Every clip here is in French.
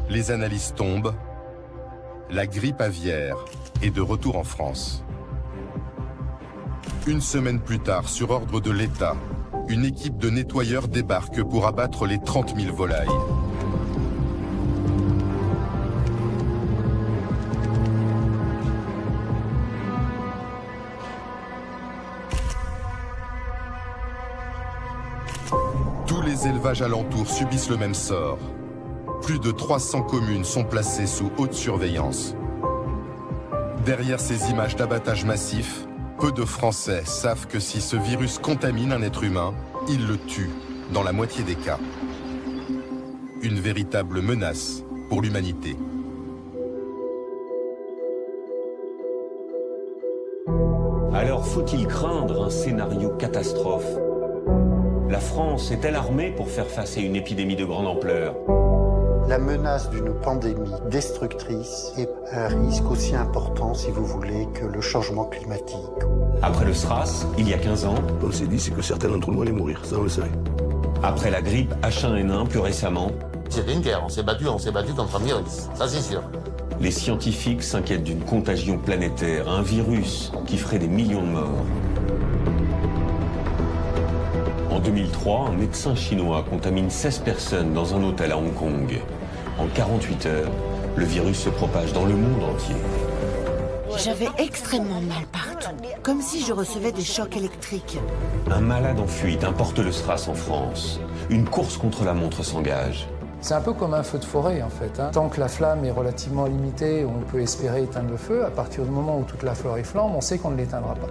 Les analyses tombent. La grippe aviaire est de retour en France. Une semaine plus tard, sur ordre de l'État, une équipe de nettoyeurs débarque pour abattre les 30 000 volailles. Tous les élevages alentours subissent le même sort. Plus de 300 communes sont placées sous haute surveillance. Derrière ces images d'abattage massif, peu de Français savent que si ce virus contamine un être humain, il le tue, dans la moitié des cas. Une véritable menace pour l'humanité. Alors faut-il craindre un scénario catastrophe? La France est-elle armée pour faire face à une épidémie de grande ampleur? La menace d'une pandémie destructrice est un risque aussi important, si vous voulez, que le changement climatique. Après le SRAS, il y a 15 ans. On s'est dit, c'est que certains d'entre nous allaient mourir, ça on le savait. Après la grippe H1N1 plus récemment. C'était une guerre, on s'est battu contre un virus, ça c'est sûr. Les scientifiques s'inquiètent d'une contagion planétaire, un virus qui ferait des millions de morts. En 2003, un médecin chinois contamine 16 personnes dans un hôtel à Hong Kong. En 48 heures, le virus se propage dans le monde entier. J'avais extrêmement mal partout, comme si je recevais des chocs électriques. Un malade en fuite importe le SRAS en France. Une course contre la montre s'engage. C'est un peu comme un feu de forêt en fait. Tant que la flamme est relativement limitée, on peut espérer éteindre le feu. À partir du moment où toute la forêt flambe, on sait qu'on ne l'éteindra pas.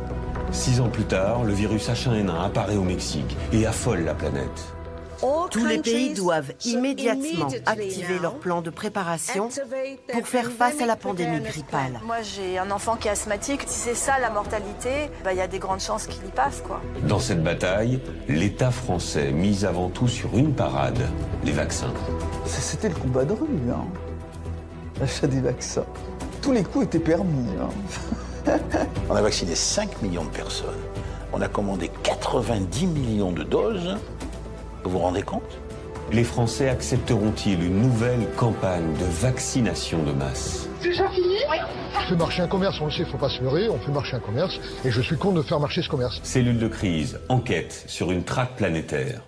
6 ans plus tard, le virus H1N1 apparaît au Mexique et affole la planète. Tous les pays doivent immédiatement activer leur plan de préparation pour faire face à la pandémie grippale. Moi, j'ai un enfant qui est asthmatique. Si c'est ça la mortalité, il y a des grandes chances qu'il y passe, quoi. Dans cette bataille, l'État français mise avant tout sur une parade, les vaccins. C'était le combat de rue, l'achat des vaccins. Tous les coups étaient permis. On a vacciné 5 millions de personnes. On a commandé 90 millions de doses. Vous vous rendez compte? Les Français accepteront-ils une nouvelle campagne de vaccination de masse? C'est déjà fini? Oui. On fait marcher un commerce, on le sait, il ne faut pas se leurrer, on fait marcher un commerce, et je suis contre de faire marcher ce commerce. Cellule de crise, enquête sur une traque planétaire.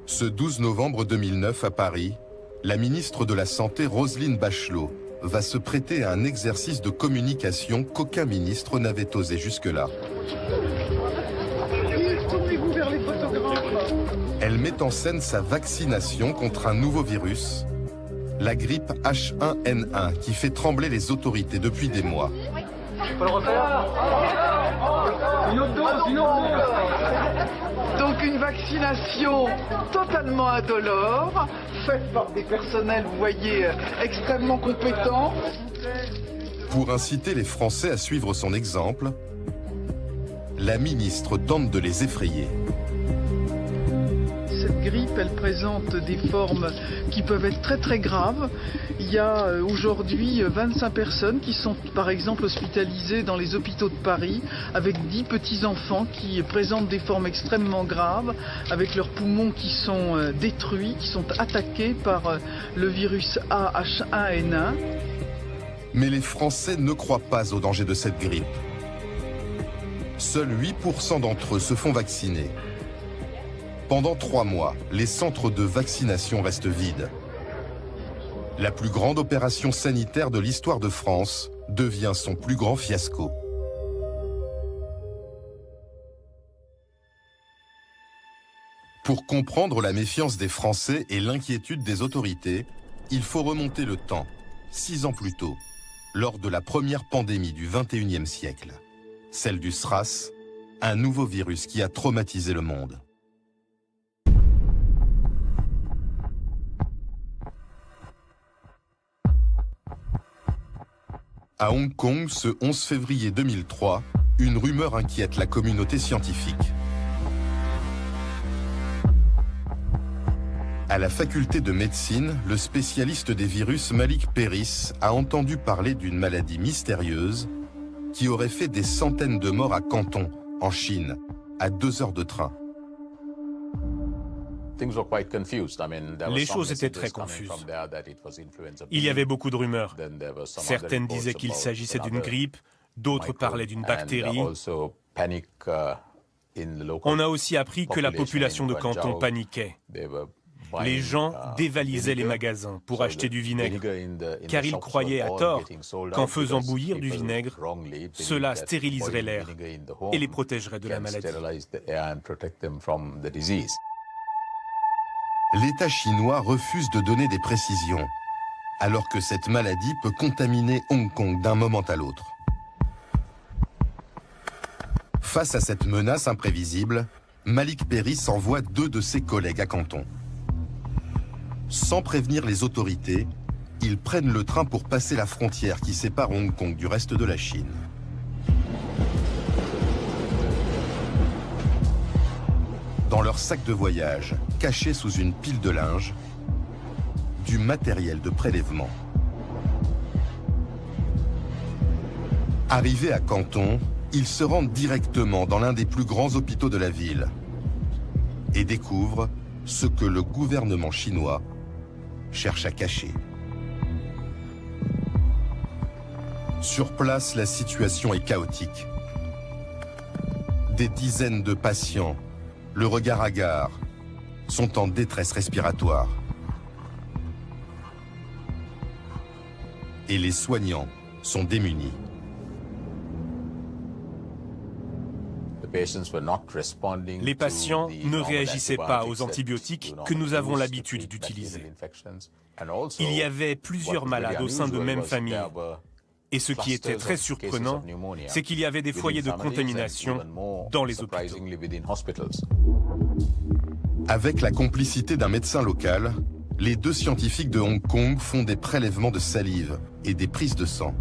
Ce 12 novembre 2009 à Paris, la ministre de la Santé Roselyne Bachelot va se prêter à un exercice de communication qu'aucun ministre n'avait osé jusque-là. Tournez-vous vers les photographes. Elle met en scène sa vaccination contre un nouveau virus, la grippe H1N1, qui fait trembler les autorités depuis des mois. Faut le refaire. Une autre dose. Donc une vaccination totalement indolore, faite par des personnels, vous voyez, extrêmement compétents. Pour inciter les Français à suivre son exemple, la ministre tente de les effrayer. Cette grippe, elle présente des formes qui peuvent être très très graves. Il y a aujourd'hui 25 personnes qui sont par exemple hospitalisées dans les hôpitaux de Paris avec 10 petits-enfants qui présentent des formes extrêmement graves avec leurs poumons qui sont détruits, qui sont attaqués par le virus H1N1. Mais les Français ne croient pas au danger de cette grippe. Seuls 8% d'entre eux se font vacciner. Pendant 3 mois, les centres de vaccination restent vides. La plus grande opération sanitaire de l'histoire de France devient son plus grand fiasco. Pour comprendre la méfiance des Français et l'inquiétude des autorités, il faut remonter le temps, 6 ans plus tôt, lors de la première pandémie du XXIe siècle, celle du SRAS, un nouveau virus qui a traumatisé le monde. À Hong Kong, ce 11 février 2003, une rumeur inquiète la communauté scientifique. À la faculté de médecine, le spécialiste des virus Malik Peiris a entendu parler d'une maladie mystérieuse qui aurait fait des centaines de morts à Canton, en Chine, à 2 heures de train. Les choses étaient très confuses. Il y avait beaucoup de rumeurs. Certaines disaient qu'il s'agissait d'une grippe, d'autres parlaient d'une bactérie. On a aussi appris que la population de Canton paniquait. Les gens dévalisaient les magasins pour acheter du vinaigre, car ils croyaient à tort qu'en faisant bouillir du vinaigre, cela stériliserait l'air et les protégerait de la maladie. L'État chinois refuse de donner des précisions, alors que cette maladie peut contaminer Hong Kong d'un moment à l'autre. Face à cette menace imprévisible, Malik Peiris envoie 2 de ses collègues à Canton. Sans prévenir les autorités, ils prennent le train pour passer la frontière qui sépare Hong Kong du reste de la Chine. Dans leur sac de voyage, caché sous une pile de linge, du matériel de prélèvement. Arrivés à Canton, ils se rendent directement dans l'un des plus grands hôpitaux de la ville et découvrent ce que le gouvernement chinois cherche à cacher. Sur place, la situation est chaotique. Des dizaines de patients, le regard hagard, sont en détresse respiratoire. Et les soignants sont démunis. Les patients ne réagissaient pas aux antibiotiques que nous avons l'habitude d'utiliser. Il y avait plusieurs malades au sein de même famille. Et ce qui était très surprenant, c'est qu'il y avait des foyers de contamination dans les hôpitaux. Avec la complicité d'un médecin local, les 2 scientifiques de Hong Kong font des prélèvements de salive et des prises de sang.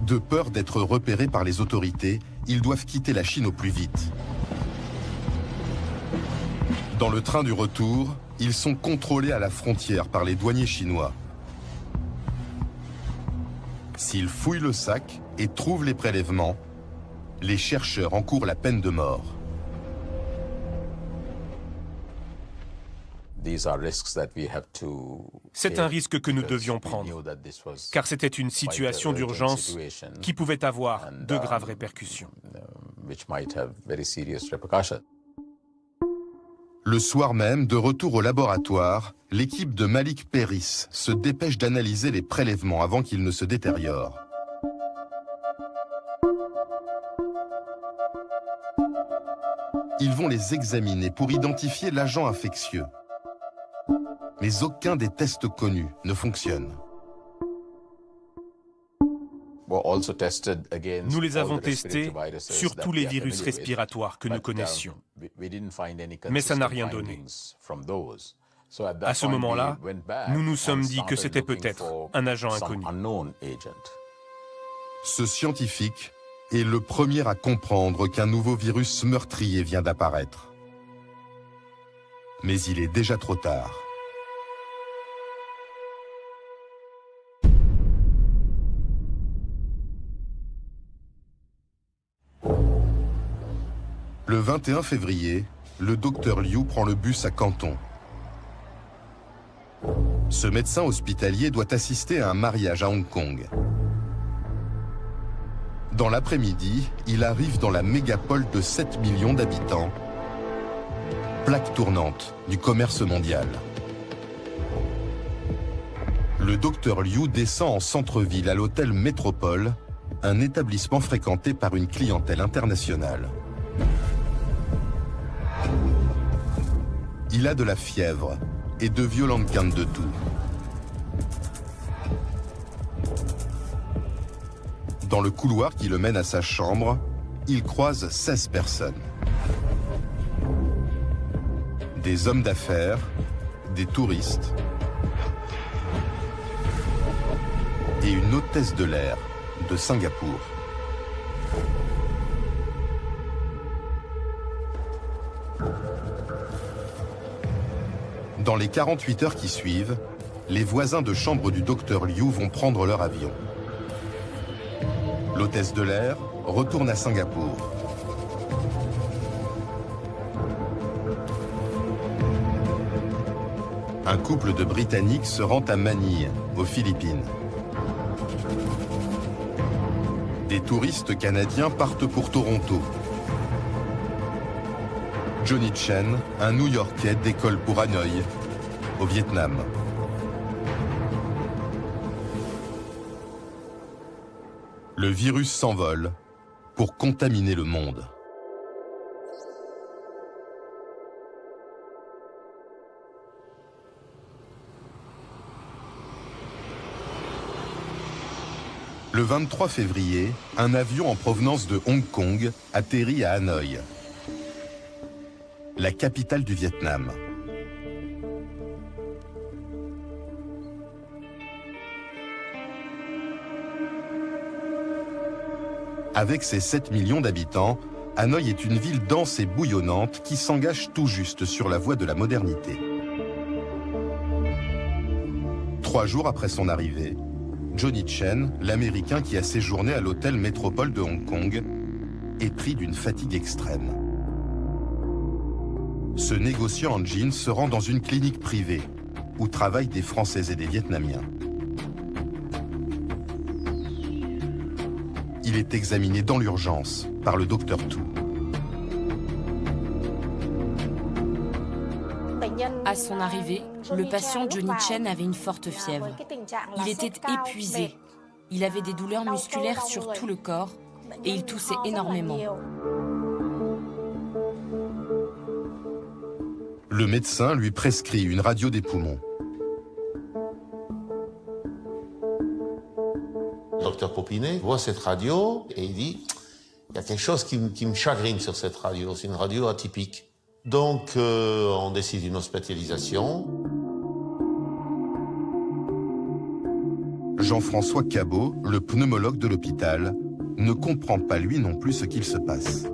De peur d'être repérés par les autorités, ils doivent quitter la Chine au plus vite. Dans le train du retour, ils sont contrôlés à la frontière par les douaniers chinois. S'ils fouillent le sac et trouvent les prélèvements, les chercheurs encourent la peine de mort. C'est un risque que nous devions prendre, car c'était une situation d'urgence qui pouvait avoir de graves répercussions. Le soir même, de retour au laboratoire, l'équipe de Malik Peiris se dépêche d'analyser les prélèvements avant qu'ils ne se détériorent. Ils vont les examiner pour identifier l'agent infectieux. Mais aucun des tests connus ne fonctionne. Nous les avons testés sur tous les virus respiratoires que nous connaissions. Mais ça n'a rien donné. À ce moment-là, nous nous sommes dit que c'était peut-être un agent inconnu. Ce scientifique est le premier à comprendre qu'un nouveau virus meurtrier vient d'apparaître. Mais il est déjà trop tard. Le 21 février, le docteur Liu prend le bus à Canton. Ce médecin hospitalier doit assister à un mariage à Hong Kong. Dans l'après-midi, il arrive dans la mégapole de 7 millions d'habitants, plaque tournante du commerce mondial. Le docteur Liu descend en centre-ville à l'hôtel Métropole, un établissement fréquenté par une clientèle internationale. Il a de la fièvre et de violentes quintes de toux. Dans le couloir qui le mène à sa chambre, il croise 16 personnes. Des hommes d'affaires, des touristes et une hôtesse de l'air de Singapour. Dans les 48 heures qui suivent, les voisins de chambre du docteur Liu vont prendre leur avion. L'hôtesse de l'air retourne à Singapour. Un couple de Britanniques se rend à Manille, aux Philippines. Des touristes canadiens partent pour Toronto. Johnny Chen, un New-Yorkais, décolle pour Hanoï, au Vietnam. Le virus s'envole pour contaminer le monde. Le 23 février, un avion en provenance de Hong Kong atterrit à Hanoï, la capitale du Vietnam. Avec ses 7 millions d'habitants, Hanoï est une ville dense et bouillonnante qui s'engage tout juste sur la voie de la modernité. 3 jours après son arrivée, Johnny Chen, l'Américain qui a séjourné à l'hôtel Métropole de Hong Kong, est pris d'une fatigue extrême. Ce négociant en jeans se rend dans une clinique privée où travaillent des Français et des Vietnamiens. Il est examiné dans l'urgence par le docteur Tu. À son arrivée, le patient Johnny Chen avait une forte fièvre. Il était épuisé. Il avait des douleurs musculaires sur tout le corps et il toussait énormément. Le médecin lui prescrit une radio des poumons. Le docteur Popinet voit cette radio et il dit « Il y a quelque chose qui me chagrine sur cette radio, c'est une radio atypique ». Donc, on décide une hospitalisation. Jean-François Cabot, le pneumologue de l'hôpital, ne comprend pas lui non plus ce qu'il se passe.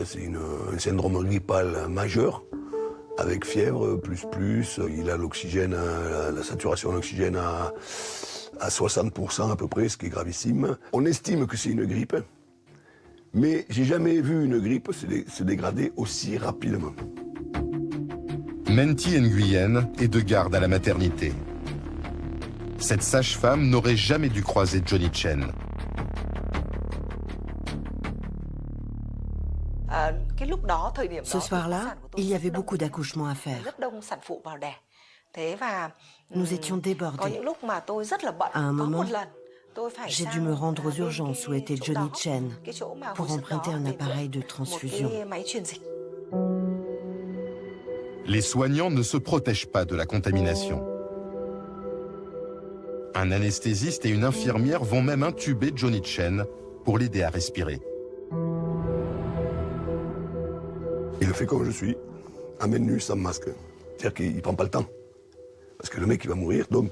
C'est un syndrome grippal majeur, avec fièvre, plus. Il a l'oxygène, la saturation d'oxygène à 60% à peu près, ce qui est gravissime. On estime que c'est une grippe. Mais j'ai jamais vu une grippe se dégrader aussi rapidement. Menti Nguyen est de garde à la maternité. Cette sage-femme n'aurait jamais dû croiser Johnny Chen. Ce soir-là, il y avait beaucoup d'accouchements à faire. Nous étions débordés. À un moment, j'ai dû me rendre aux urgences où était Johnny Chen pour emprunter un appareil de transfusion. Les soignants ne se protègent pas de la contamination. Un anesthésiste et une infirmière vont même intuber Johnny Chen pour l'aider à respirer. Il le fait comme je suis, à main nue, sans masque. C'est-à-dire qu'il ne prend pas le temps. Parce que le mec, il va mourir, donc,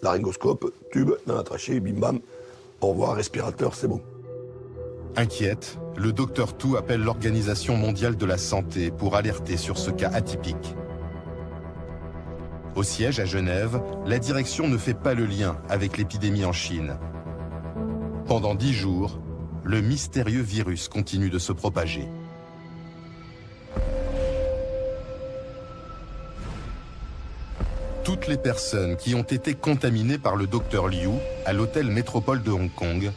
laryngoscope, tube dans la trachée, bim bam, au revoir, respirateur, c'est bon. Inquiète, le docteur Tu appelle l'Organisation mondiale de la santé pour alerter sur ce cas atypique. Au siège à Genève, la direction ne fait pas le lien avec l'épidémie en Chine. Pendant 10 jours, le mystérieux virus continue de se propager. Toutes les personnes qui ont été contaminées par le docteur Liu à l'hôtel Métropole de Hong Kong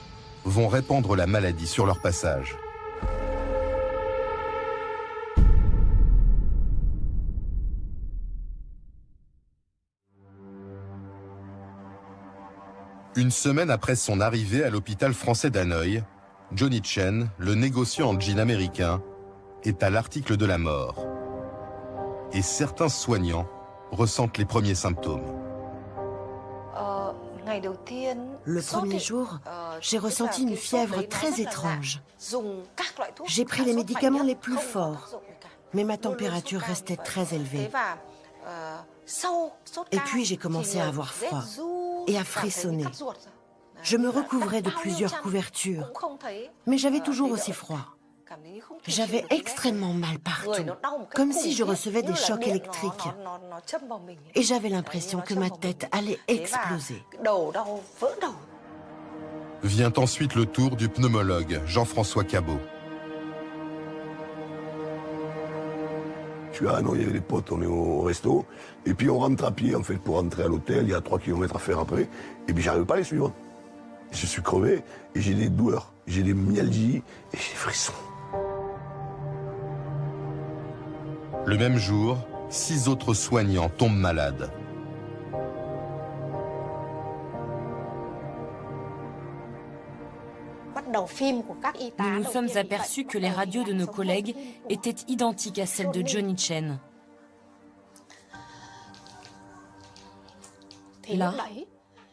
vont répandre la maladie sur leur passage. Une semaine après son arrivée à l'hôpital français d'Hanoï, Johnny Chen, le négociant en jean américain, est à l'article de la mort. et certains soignants ressentent les premiers symptômes. Le premier jour, j'ai ressenti une fièvre très étrange. J'ai pris les médicaments les plus forts, mais ma température restait très élevée. Et puis j'ai commencé à avoir froid et à frissonner. Je me recouvrais de plusieurs couvertures, mais j'avais toujours aussi froid. J'avais extrêmement mal partout, comme si je recevais des chocs électriques. Et j'avais l'impression que ma tête allait exploser. Vient ensuite le tour du pneumologue Jean-François Cabot. Je suis à Hanoi avec les potes, on est au resto, et puis on rentre à pied en fait pour rentrer à l'hôtel, il y a 3 km à faire après, et puis j'arrive pas à les suivre. Je suis crevé, et j'ai des douleurs, j'ai des myalgies, et j'ai des frissons. Le même jour, 6 autres soignants tombent malades. Nous nous sommes aperçus que les radios de nos collègues étaient identiques à celles de Johnny Chen. Là,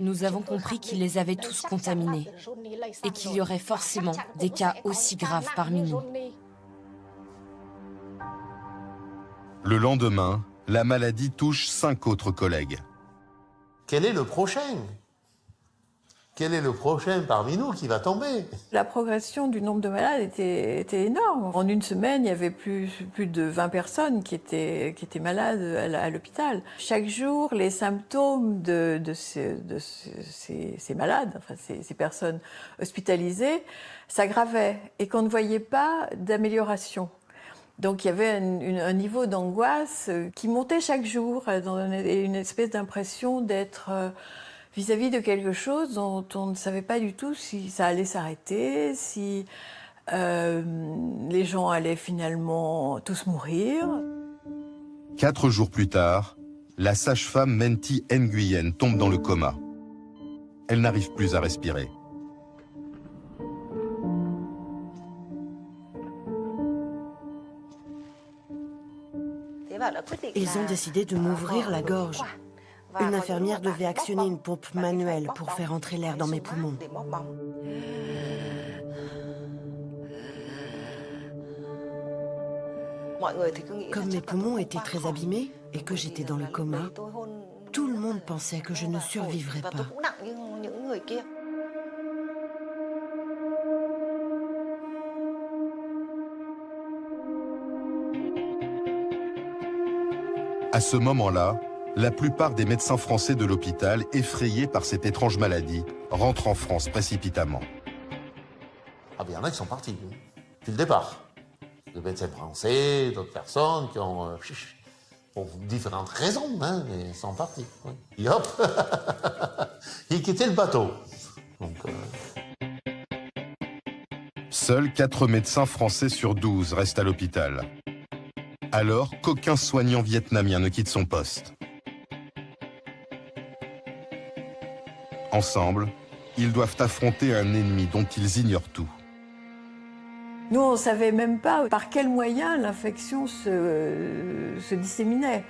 nous avons compris qu'ils les avaient tous contaminés et qu'il y aurait forcément des cas aussi graves parmi nous. Le lendemain, la maladie touche 5 autres collègues. Quel est le prochain ? Quel est le prochain parmi nous qui va tomber? La progression du nombre de malades était énorme. En une semaine, il y avait plus de 20 personnes qui étaient malades à l'hôpital. Chaque jour, les symptômes de ces malades, enfin ces personnes hospitalisées, s'aggravaient et qu'on ne voyait pas d'amélioration. Donc il y avait un niveau d'angoisse qui montait chaque jour, et une espèce d'impression d'être vis-à-vis de quelque chose dont on ne savait pas du tout si ça allait s'arrêter, si les gens allaient finalement tous mourir. 4 jours plus tard, la sage-femme Menti Nguyen tombe dans le coma. Elle n'arrive plus à respirer. Ils ont décidé de m'ouvrir la gorge. Une infirmière devait actionner une pompe manuelle pour faire entrer l'air dans mes poumons. Comme mes poumons étaient très abîmés et que j'étais dans le coma, tout le monde pensait que je ne survivrais pas. À ce moment-là, la plupart des médecins français de l'hôpital, effrayés par cette étrange maladie, rentrent en France précipitamment. Ah bien, il y en a qui sont partis, depuis le départ. Des médecins français, d'autres personnes qui ont, pour différentes raisons, hein, mais ils sont partis. Oui. Et hop, ils quittaient le bateau. Donc, Seuls 4 médecins français sur 12 restent à l'hôpital. Alors qu'aucun soignant vietnamien ne quitte son poste. Ensemble, ils doivent affronter un ennemi dont ils ignorent tout. Nous, on ne savait même pas par quels moyens l'infection se disséminait.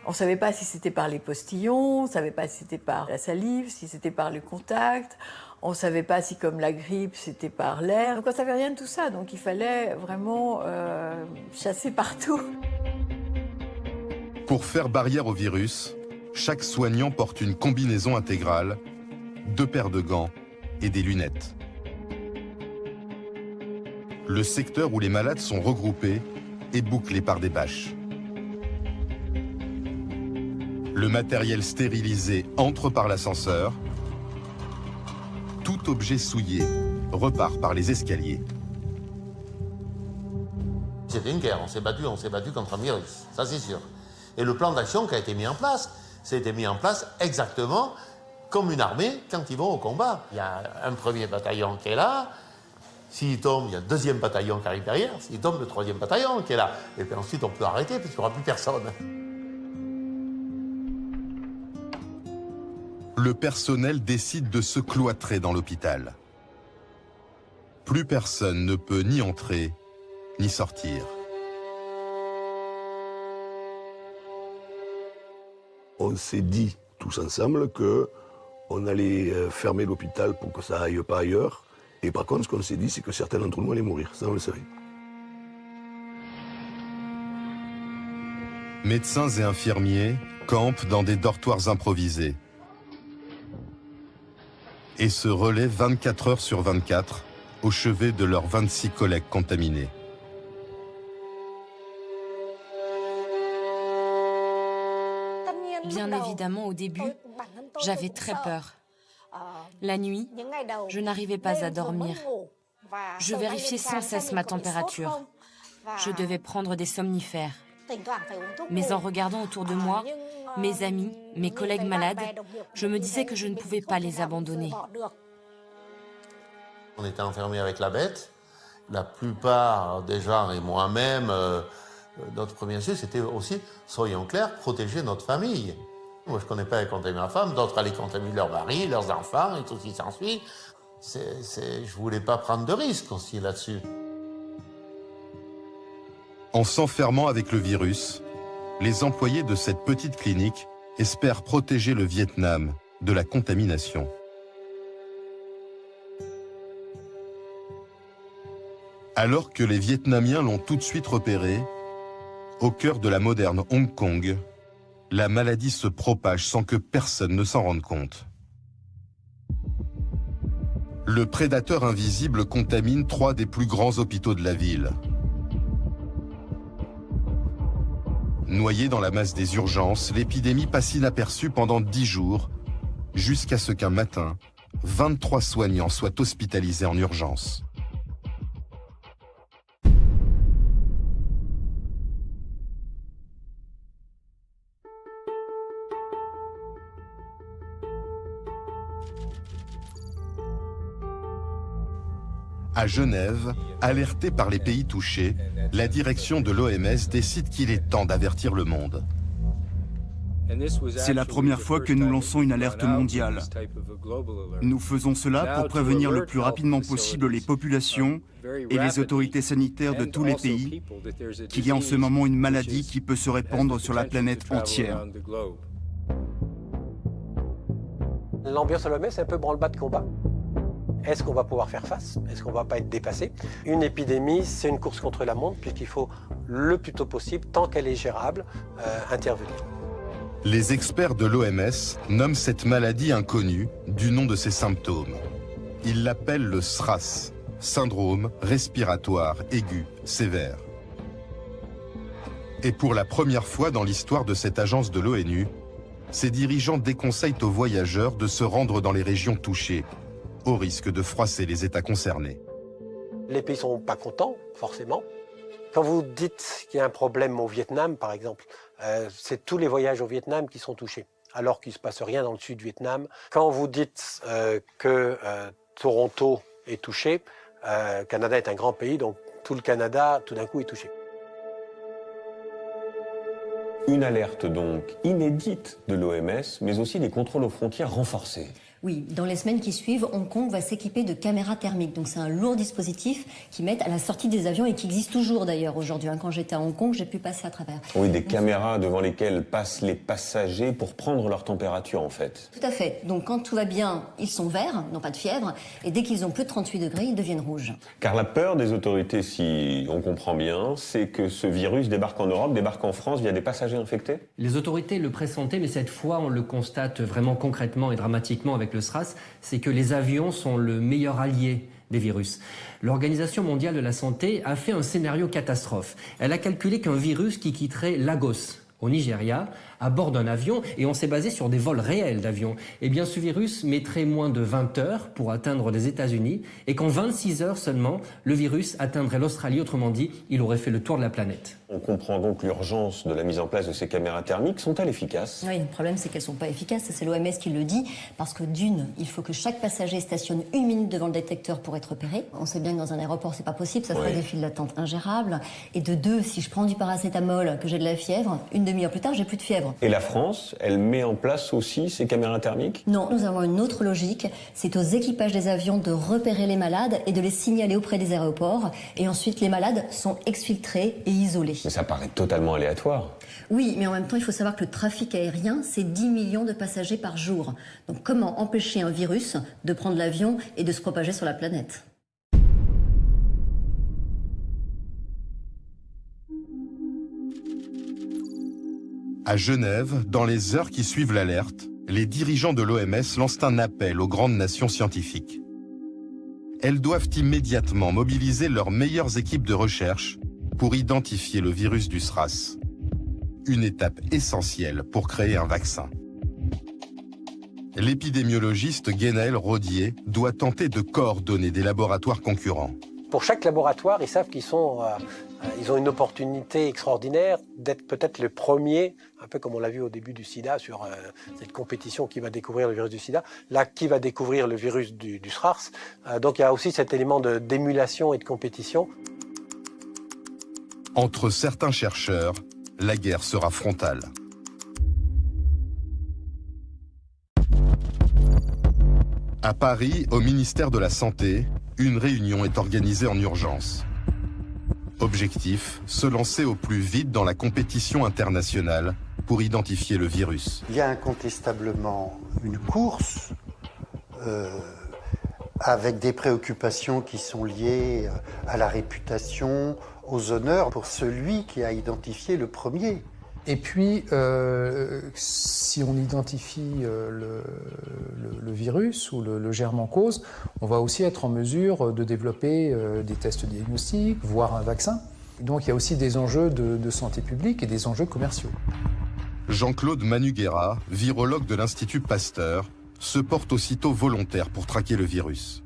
On ne savait pas si c'était par les postillons, on ne savait pas si c'était par la salive, si c'était par le contact. On ne savait pas si, comme la grippe, c'était par l'air. Donc on ne savait rien de tout ça. Donc il fallait vraiment chasser partout. Pour faire barrière au virus, chaque soignant porte une combinaison intégrale, 2 paires de gants et des lunettes. Le secteur où les malades sont regroupés est bouclé par des bâches. Le matériel stérilisé entre par l'ascenseur. Tout objet souillé repart par les escaliers. C'était une guerre, on s'est battu contre un virus, ça c'est sûr. Et le plan d'action qui a été mis en place, c'était mis en place exactement comme une armée quand ils vont au combat. Il y a un premier bataillon qui est là, s'il tombe, il y a un deuxième bataillon qui arrive derrière, s'il tombe, le troisième bataillon qui est là. Et puis ensuite on peut arrêter puisqu'il n'y aura plus personne. Le personnel décide de se cloîtrer dans l'hôpital. Plus personne ne peut ni entrer, ni sortir. On s'est dit tous ensemble qu'on allait fermer l'hôpital pour que ça aille pas ailleurs. Et par contre, ce qu'on s'est dit, c'est que certains d'entre nous allaient mourir. Ça, on le savait. Médecins et infirmiers campent dans des dortoirs improvisés et se relaient 24 heures sur 24 au chevet de leurs 26 collègues contaminés. Bien évidemment, au début, j'avais très peur. La nuit, je n'arrivais pas à dormir. Je vérifiais sans cesse ma température. Je devais prendre des somnifères. Mais en regardant autour de moi, mes amis, mes collègues malades, je me disais que je ne pouvais pas les abandonner. On était enfermés avec la bête. La plupart des gens et moi-même, notre premier instinct, c'était aussi, soyons clairs, protéger notre famille. Moi, je ne connais pas contaminer ma femme, d'autres allaient contaminer leur mari, leurs enfants et tout ce qui s'ensuit. Je ne voulais pas prendre de risques aussi là-dessus. En s'enfermant avec le virus, les employés de cette petite clinique espèrent protéger le Vietnam de la contamination. Alors que les Vietnamiens l'ont tout de suite repéré, au cœur de la moderne Hong Kong, la maladie se propage sans que personne ne s'en rende compte. Le prédateur invisible contamine 3 des plus grands hôpitaux de la ville. Noyée dans la masse des urgences, l'épidémie passe inaperçue pendant 10 jours, jusqu'à ce qu'un matin, 23 soignants soient hospitalisés en urgence. À Genève, alertée par les pays touchés, la direction de l'OMS décide qu'il est temps d'avertir le monde. C'est la première fois que nous lançons une alerte mondiale. Nous faisons cela pour prévenir le plus rapidement possible les populations et les autorités sanitaires de tous les pays qu'il y a en ce moment une maladie qui peut se répandre sur la planète entière. L'ambiance à l'OMS, c'est un peu branle-bas de combat. Est-ce qu'on va pouvoir faire face? Est-ce qu'on ne va pas être dépassé? Une épidémie, c'est une course contre la montre, puisqu'il faut le plus tôt possible, tant qu'elle est gérable, intervenir. Les experts de l'OMS nomment cette maladie inconnue du nom de ses symptômes. Ils l'appellent le SRAS, syndrome respiratoire aigu sévère. Et pour la première fois dans l'histoire de cette agence de l'ONU, ses dirigeants déconseillent aux voyageurs de se rendre dans les régions touchées, au risque de froisser les États concernés. Les pays ne sont pas contents, forcément. Quand vous dites qu'il y a un problème au Vietnam, par exemple, c'est tous les voyages au Vietnam qui sont touchés, alors qu'il ne se passe rien dans le sud du Vietnam. Quand vous dites que Toronto est touché, Canada est un grand pays, donc tout le Canada, tout d'un coup, est touché. Une alerte donc inédite de l'OMS, mais aussi des contrôles aux frontières renforcés. Oui, dans les semaines qui suivent, Hong Kong va s'équiper de caméras thermiques. Donc c'est un lourd dispositif qu'ils mettent à la sortie des avions et qui existe toujours d'ailleurs aujourd'hui. Quand j'étais à Hong Kong, j'ai pu passer à travers. Oui, des caméras devant lesquelles passent les passagers pour prendre leur température en fait. Tout à fait. Donc quand tout va bien, ils sont verts, n'ont pas de fièvre. Et dès qu'ils ont plus de 38 degrés, ils deviennent rouges. Car la peur des autorités, si on comprend bien, c'est que ce virus débarque en Europe, débarque en France via des passagers infectés. Les autorités le pressentaient, mais cette fois on le constate vraiment concrètement et dramatiquement avec le SRAS, c'est que les avions sont le meilleur allié des virus. L'Organisation mondiale de la santé a fait un scénario catastrophe. Elle a calculé qu'un virus qui quitterait Lagos, au Nigeria, à bord d'un avion, et on s'est basé sur des vols réels d'avions, eh bien ce virus mettrait moins de 20 heures pour atteindre les États-Unis, et qu'en 26 heures seulement, le virus atteindrait l'Australie, autrement dit, il aurait fait le tour de la planète. On comprend donc l'urgence de la mise en place de ces caméras thermiques. Sont-elles efficaces? Oui, le problème c'est qu'elles ne sont pas efficaces, c'est l'OMS qui le dit, parce que d'une, il faut que chaque passager stationne 1 minute devant le détecteur pour être repéré. On sait bien que dans un aéroport c'est pas possible, ça ferait des files d'attente ingérables. Et de deux, si je prends du paracétamol, que j'ai de la fièvre, 1/2 demi-heure plus tard, j'ai plus de fièvre. Et la France, elle met en place aussi ces caméras thermiques? Non, nous avons une autre logique. C'est aux équipages des avions de repérer les malades et de les signaler auprès des aéroports. Et ensuite, les malades sont exfiltrés et isolés. Mais ça paraît totalement aléatoire. Oui, mais en même temps, il faut savoir que le trafic aérien, c'est 10 millions de passagers par jour. Donc comment empêcher un virus de prendre l'avion et de se propager sur la planète ? À Genève, dans les heures qui suivent l'alerte, les dirigeants de l'OMS lancent un appel aux grandes nations scientifiques. Elles doivent immédiatement mobiliser leurs meilleures équipes de recherche pour identifier le virus du SRAS. Une étape essentielle pour créer un vaccin. L'épidémiologiste Guénel Rodier doit tenter de coordonner des laboratoires concurrents. Pour chaque laboratoire, ils savent qu'ils ont une opportunité extraordinaire d'être peut-être le premier, un peu comme on l'a vu au début du sida, sur cette compétition qui va découvrir le virus du sida, là, qui va découvrir le virus du SRAS. Donc il y a aussi cet élément d'émulation et de compétition. Entre certains chercheurs, la guerre sera frontale. À Paris, au ministère de la Santé, une réunion est organisée en urgence. Objectif, se lancer au plus vite dans la compétition internationale pour identifier le virus. Il y a incontestablement une course avec des préoccupations qui sont liées à la réputation, aux honneurs pour celui qui a identifié le premier. Et puis, si on identifie le virus ou le germe en cause, on va aussi être en mesure de développer des tests diagnostiques, voire un vaccin. Donc il y a aussi des enjeux de santé publique et des enjeux commerciaux. Jean-Claude Manuguera, virologue de l'Institut Pasteur, se porte aussitôt volontaire pour traquer le virus.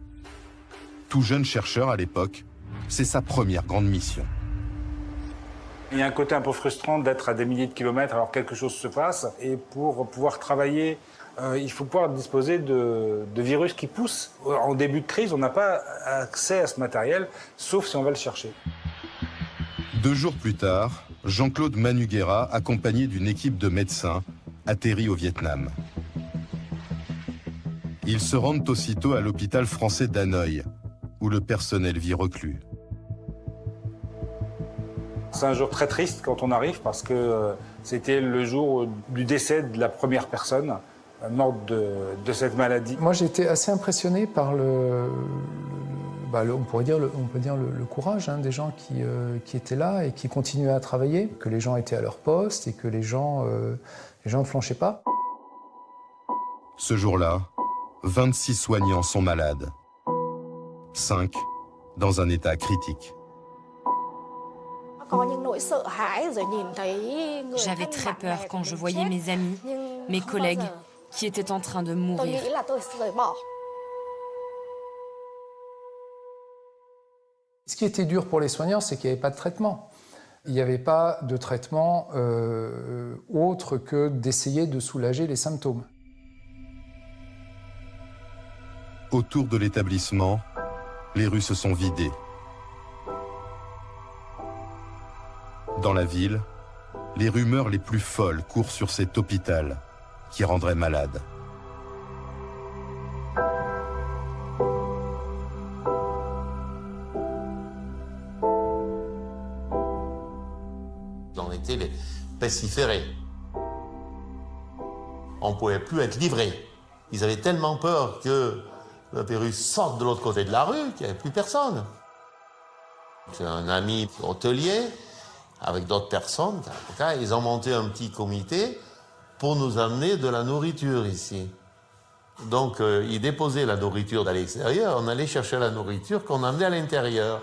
Tout jeune chercheur à l'époque, c'est sa première grande mission. Il y a un côté un peu frustrant d'être à des milliers de kilomètres alors que quelque chose se passe. Et pour pouvoir travailler, il faut pouvoir disposer de virus qui poussent. En début de crise, on n'a pas accès à ce matériel, sauf si on va le chercher. 2 jours plus tard, Jean-Claude Manuguera, accompagné d'une équipe de médecins, atterrit au Vietnam. Ils se rendent aussitôt à l'hôpital français d'Hanoï, où le personnel vit reclus. C'est un jour très triste quand on arrive parce que c'était le jour du décès de la première personne morte de cette maladie. Moi, j'étais assez impressionné par on peut dire le courage des gens qui étaient là et qui continuaient à travailler, que les gens étaient à leur poste et que les gens ne flanchaient pas. Ce jour-là, 26 soignants sont malades. 5 dans un état critique. J'avais très peur quand je voyais mes amis, mes collègues, qui étaient en train de mourir. Ce qui était dur pour les soignants, c'est qu'il n'y avait pas de traitement. Il n'y avait pas de traitement autre que d'essayer de soulager les symptômes. Autour de l'établissement, les rues se sont vidées. Dans la ville, les rumeurs les plus folles courent sur cet hôpital qui rendrait malade. On était les pestiférés. On ne pouvait plus être livrés. Ils avaient tellement peur que le virus sorte de l'autre côté de la rue qu'il n'y avait plus personne. J'ai un ami hôtelier, avec d'autres personnes, ils ont monté un petit comité pour nous amener de la nourriture ici. Donc, ils déposaient la nourriture à l'extérieur, on allait chercher la nourriture qu'on amenait à l'intérieur.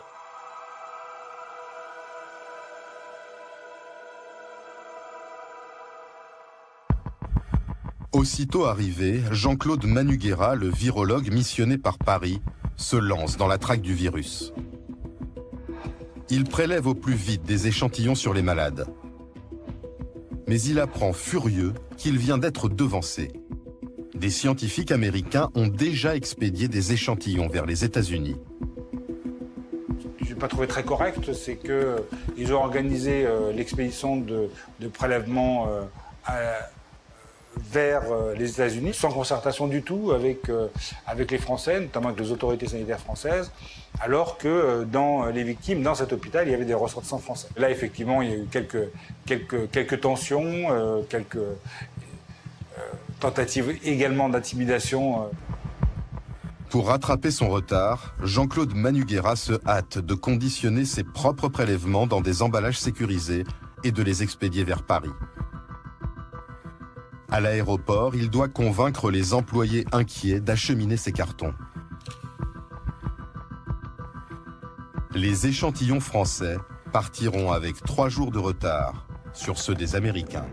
Aussitôt arrivé, Jean-Claude Manuguera, le virologue missionné par Paris, se lance dans la traque du virus. Il prélève au plus vite des échantillons sur les malades. Mais il apprend furieux qu'il vient d'être devancé. Des scientifiques américains ont déjà expédié des échantillons vers les États-Unis. n'ai pas trouvé très correct, c'est qu'ils ont organisé l'expédition de prélèvement vers les États-Unis, sans concertation du tout avec les Français, notamment avec les autorités sanitaires françaises, alors que dans les victimes, dans cet hôpital, il y avait des ressortissants français. Là, effectivement, il y a eu quelques tensions, quelques tentatives également d'intimidation. Pour rattraper son retard, Jean-Claude Manuguera se hâte de conditionner ses propres prélèvements dans des emballages sécurisés et de les expédier vers Paris. À l'aéroport, il doit convaincre les employés inquiets d'acheminer ces cartons. Les échantillons français partiront avec 3 jours de retard sur ceux des Américains.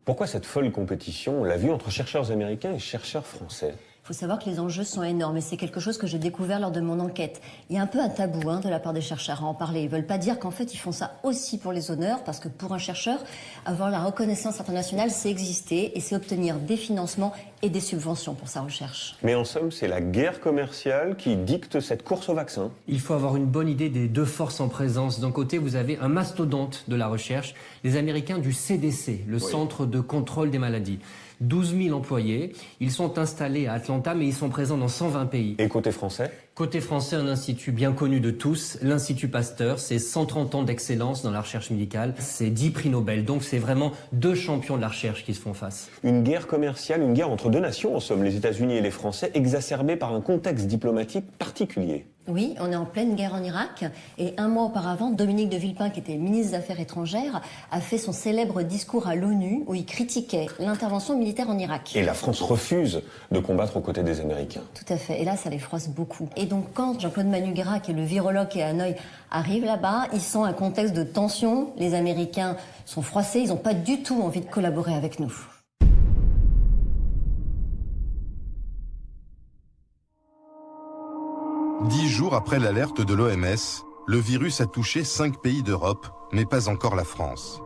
Pourquoi cette folle compétition, on l'a vu, entre chercheurs américains et chercheurs français? Il faut savoir que les enjeux sont énormes et c'est quelque chose que j'ai découvert lors de mon enquête. Il y a un peu un tabou de la part des chercheurs à en parler. Ils ne veulent pas dire qu'en fait ils font ça aussi pour les honneurs, parce que pour un chercheur, avoir la reconnaissance internationale, c'est exister et c'est obtenir des financements et des subventions pour sa recherche. Mais en somme, c'est la guerre commerciale qui dicte cette course au vaccin. Il faut avoir une bonne idée des deux forces en présence. D'un côté, vous avez un mastodonte de la recherche, les Américains du CDC, le Centre de contrôle des maladies. 12 000 employés, ils sont installés à Atlanta, mais ils sont présents dans 120 pays. Et côté français? Côté français, un institut bien connu de tous, l'Institut Pasteur, c'est 130 ans d'excellence dans la recherche médicale, c'est 10 prix Nobel, donc c'est vraiment 2 champions de la recherche qui se font face. Une guerre commerciale, une guerre entre 2 nations, en somme, les États-Unis et les Français, exacerbée par un contexte diplomatique particulier. Oui, on est en pleine guerre en Irak et un mois auparavant, Dominique de Villepin, qui était ministre des Affaires étrangères, a fait son célèbre discours à l'ONU où il critiquait l'intervention militaire en Irak. Et la France refuse de combattre aux côtés des Américains. Tout à fait, et là ça les froisse beaucoup. Et donc quand Jean-Claude Manuguera, qui est le virologue qui est à Hanoï, arrive là-bas, il sent un contexte de tension, les Américains sont froissés, ils n'ont pas du tout envie de collaborer avec nous. Dix jours après l'alerte de l'OMS, le virus a touché 5 pays d'Europe, mais pas encore la France.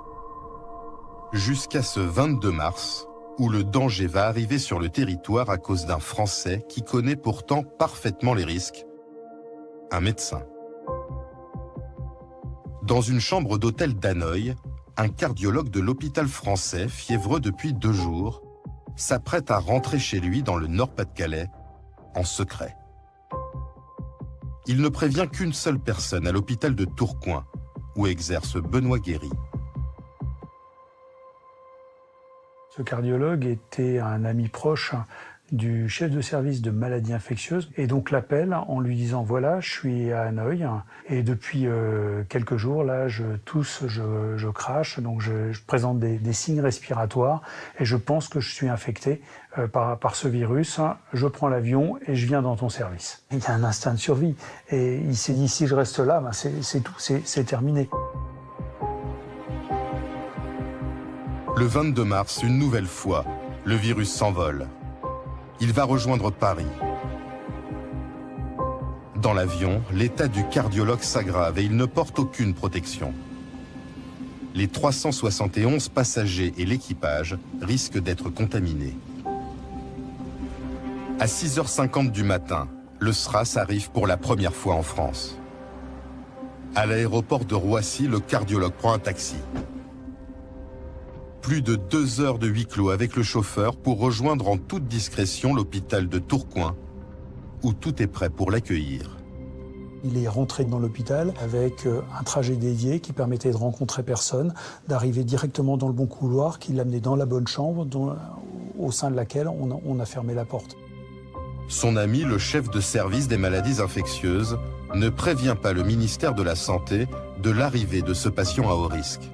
Jusqu'à ce 22 mars, où le danger va arriver sur le territoire à cause d'un Français qui connaît pourtant parfaitement les risques, un médecin. Dans une chambre d'hôtel d'Hanoï, un cardiologue de l'hôpital français, fiévreux depuis 2 jours, s'apprête à rentrer chez lui dans le Nord-Pas-de-Calais, en secret. Il ne prévient qu'une seule personne à l'hôpital de Tourcoing, où exerce Benoît Guéry. Ce cardiologue était un ami proche du chef de service de maladies infectieuses et donc l'appelle en lui disant « Voilà, je suis à Hanoï et depuis quelques jours, là, je tousse, je crache, donc je présente des signes respiratoires et je pense que je suis infecté par ce virus. Je prends l'avion et je viens dans ton service. » Il y a un instinct de survie et il s'est dit « Si je reste là, ben c'est tout, c'est terminé. » Le 22 mars, une nouvelle fois, le virus s'envole. Il va rejoindre Paris. Dans l'avion, l'état du cardiologue s'aggrave et il ne porte aucune protection. Les 371 passagers et l'équipage risquent d'être contaminés. À 6h50 du matin, le SRAS arrive pour la première fois en France. À l'aéroport de Roissy, le cardiologue prend un taxi. Plus de 2 heures de huis clos avec le chauffeur pour rejoindre en toute discrétion l'hôpital de Tourcoing, où tout est prêt pour l'accueillir. Il est rentré dans l'hôpital avec un trajet dédié qui permettait de rencontrer personne, d'arriver directement dans le bon couloir, qui l'amenait dans la bonne chambre, au sein de laquelle on a fermé la porte. Son ami, le chef de service des maladies infectieuses, ne prévient pas le ministère de la Santé de l'arrivée de ce patient à haut risque.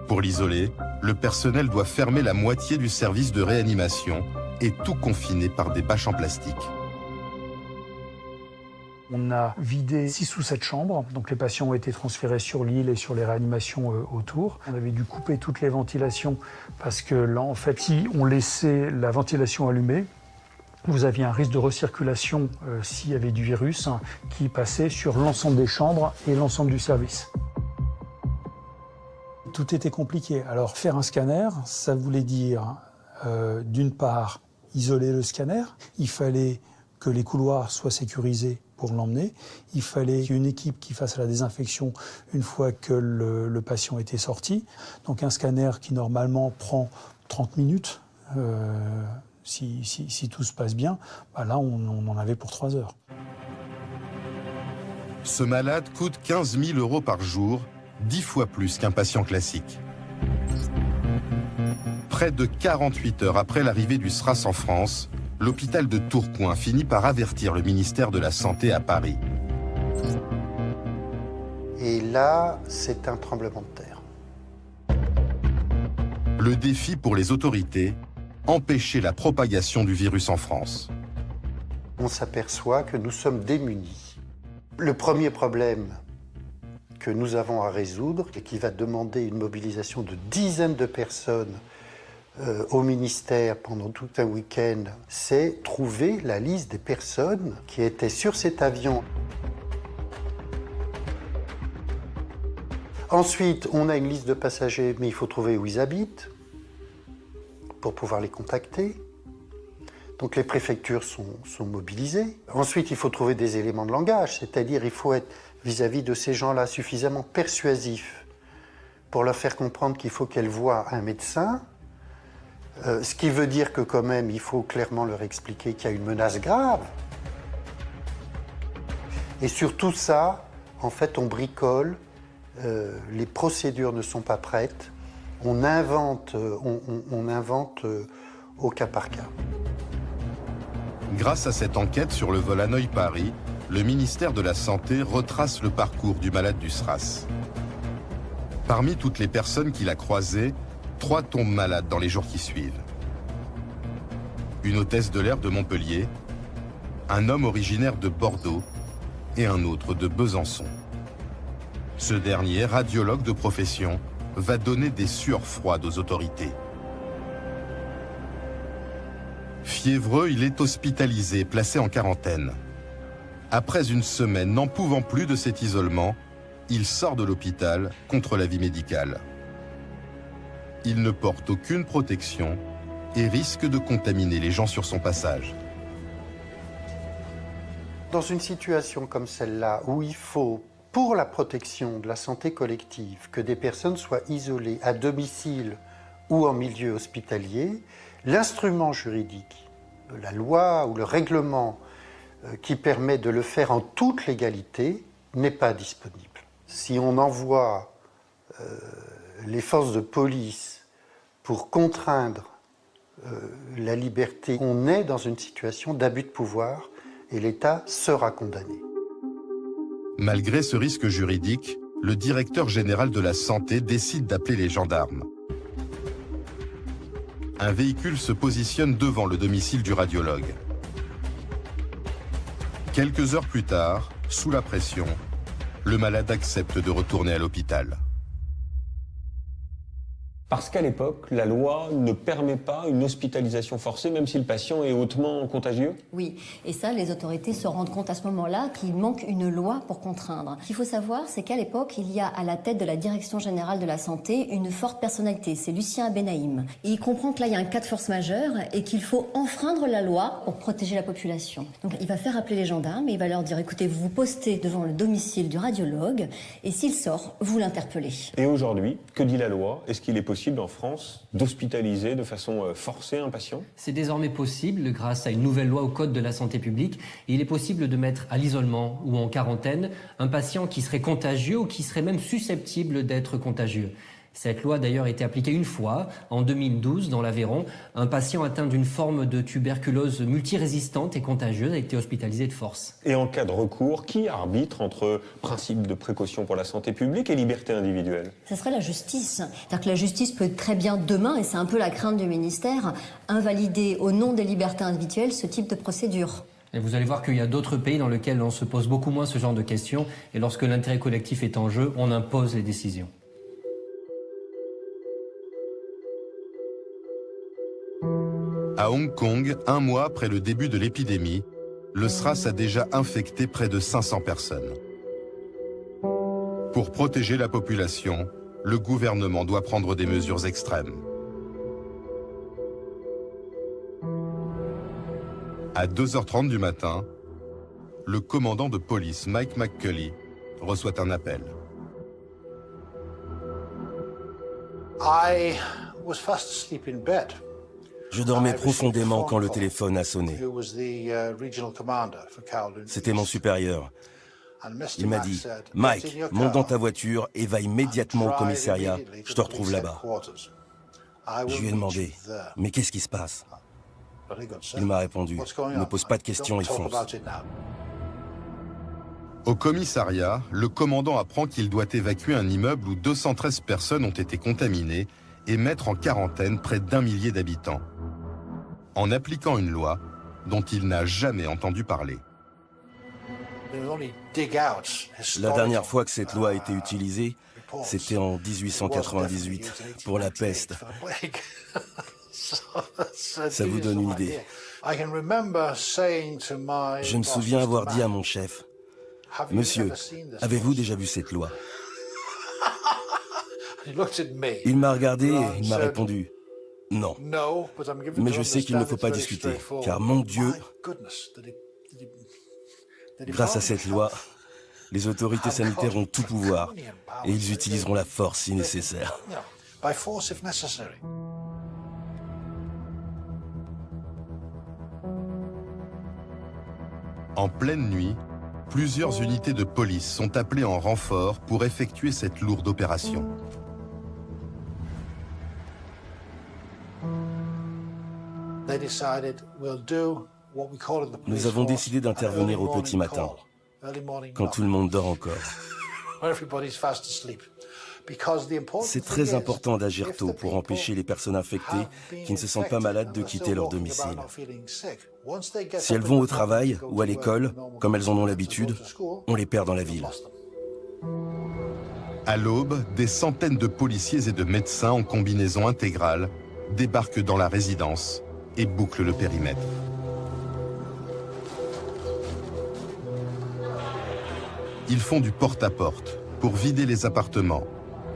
Pour l'isoler, le personnel doit fermer la moitié du service de réanimation et tout confiner par des bâches en plastique. On a vidé 6 ou 7 chambres, donc les patients ont été transférés sur l'île et sur les réanimations autour. On avait dû couper toutes les ventilations parce que là, en fait, si on laissait la ventilation allumée, vous aviez un risque de recirculation s'il y avait du virus qui passait sur l'ensemble des chambres et l'ensemble du service. Tout était compliqué. Alors faire un scanner, ça voulait dire d'une part isoler le scanner, il fallait que les couloirs soient sécurisés pour l'emmener, il fallait qu'il y ait une équipe qui fasse la désinfection une fois que le patient était sorti. Donc un scanner qui normalement prend 30 minutes, si tout se passe bien, bah là on en avait pour 3 heures. Ce malade coûte 15 000 € par jour, 10 fois plus qu'un patient classique. Près de 48 heures après l'arrivée du SRAS en France, l'hôpital de Tourcoing finit par avertir le ministère de la Santé à Paris. Et là, c'est un tremblement de terre. Le défi pour les autorités, empêcher la propagation du virus en France. On s'aperçoit que nous sommes démunis. Le premier problème que nous avons à résoudre et qui va demander une mobilisation de dizaines de personnes au ministère pendant tout un week-end, c'est trouver la liste des personnes qui étaient sur cet avion. Ensuite, on a une liste de passagers, mais il faut trouver où ils habitent pour pouvoir les contacter. Donc les préfectures sont mobilisées. Ensuite, il faut trouver des éléments de langage, c'est-à-dire il faut être vis-à-vis de ces gens-là suffisamment persuasif pour leur faire comprendre qu'il faut qu'elles voient un médecin, ce qui veut dire que quand même, il faut clairement leur expliquer qu'il y a une menace grave. Et sur tout ça, en fait, on bricole, les procédures ne sont pas prêtes, on invente au cas par cas. Grâce à cette enquête sur le vol Hanoï-Paris, le ministère de la Santé retrace le parcours du malade du SRAS. Parmi toutes les personnes qu'il a croisées, 3 tombent malades dans les jours qui suivent. Une hôtesse de l'air de Montpellier, un homme originaire de Bordeaux et un autre de Besançon. Ce dernier, radiologue de profession, va donner des sueurs froides aux autorités. Fiévreux, il est hospitalisé, placé en quarantaine. Après une semaine, n'en pouvant plus de cet isolement, il sort de l'hôpital contre l'avis médical. Il ne porte aucune protection et risque de contaminer les gens sur son passage. Dans une situation comme celle-là, où il faut, pour la protection de la santé collective, que des personnes soient isolées à domicile ou en milieu hospitalier, l'instrument juridique, la loi ou le règlement qui permet de le faire en toute légalité n'est pas disponible. Si on envoie les forces de police pour contraindre la liberté, on est dans une situation d'abus de pouvoir et l'État sera condamné. Malgré ce risque juridique, le directeur général de la Santé décide d'appeler les gendarmes. Un véhicule se positionne devant le domicile du radiologue. Quelques heures plus tard, sous la pression, le malade accepte de retourner à l'hôpital. Parce qu'à l'époque, la loi ne permet pas une hospitalisation forcée, même si le patient est hautement contagieux? Oui, et ça, les autorités se rendent compte à ce moment-là qu'il manque une loi pour contraindre. Ce qu'il faut savoir, c'est qu'à l'époque, il y a à la tête de la Direction Générale de la Santé une forte personnalité, c'est Lucien Benaïm. Et il comprend que là, il y a un cas de force majeure et qu'il faut enfreindre la loi pour protéger la population. Donc il va faire appeler les gendarmes et il va leur dire, écoutez, vous vous postez devant le domicile du radiologue et s'il sort, vous l'interpellez. Et aujourd'hui, que dit la loi? Est-ce qu'il est possible en France d'hospitaliser de façon forcée un patient? C'est désormais possible grâce à une nouvelle loi au Code de la santé publique. Et il est possible de mettre à l'isolement ou en quarantaine un patient qui serait contagieux ou qui serait même susceptible d'être contagieux. Cette loi d'ailleurs a été appliquée une fois, en 2012, dans l'Aveyron. Un patient atteint d'une forme de tuberculose multirésistante et contagieuse a été hospitalisé de force. Et en cas de recours, qui arbitre entre principe de précaution pour la santé publique et liberté individuelle? Ce serait la justice. C'est-à-dire que la justice peut très bien demain, et c'est un peu la crainte du ministère, invalider au nom des libertés individuelles ce type de procédure. Et vous allez voir qu'il y a d'autres pays dans lesquels on se pose beaucoup moins ce genre de questions. Et lorsque l'intérêt collectif est en jeu, on impose les décisions. À Hong Kong, un mois après le début de l'épidémie, le SRAS a déjà infecté près de 500 personnes. Pour protéger la population, le gouvernement doit prendre des mesures extrêmes. À 2h30 du matin, le commandant de police Mike McCulley reçoit un appel. Je dormais profondément quand le téléphone a sonné. C'était mon supérieur. Il m'a dit « Mike, monte dans ta voiture et va immédiatement au commissariat, je te retrouve là-bas. » Je lui ai demandé « Mais qu'est-ce qui se passe ?» Il m'a répondu « Ne pose pas de questions et fonce. » Au commissariat, le commandant apprend qu'il doit évacuer un immeuble où 213 personnes ont été contaminées et mettre en quarantaine près d'1 millier d'habitants, en appliquant une loi dont il n'a jamais entendu parler. La dernière fois que cette loi a été utilisée, c'était en 1898, pour la peste. Ça vous donne une idée. Je me souviens avoir dit à mon chef, « Monsieur, avez-vous déjà vu cette loi ?» Il m'a regardé et il m'a répondu, « Non, mais je sais qu'il ne faut pas discuter, car mon Dieu, grâce à cette loi, les autorités sanitaires ont tout pouvoir et ils utiliseront la force si nécessaire. » En pleine nuit, plusieurs unités de police sont appelées en renfort pour effectuer cette lourde opération. Nous avons décidé d'intervenir au petit matin, quand tout le monde dort encore. C'est très important d'agir tôt pour empêcher les personnes infectées qui ne se sentent pas malades de quitter leur domicile. Si elles vont au travail ou à l'école, comme elles en ont l'habitude, on les perd dans la ville. À l'aube, des centaines de policiers et de médecins en combinaison intégrale débarquent dans la résidence et bouclent le périmètre. Ils font du porte-à-porte pour vider les appartements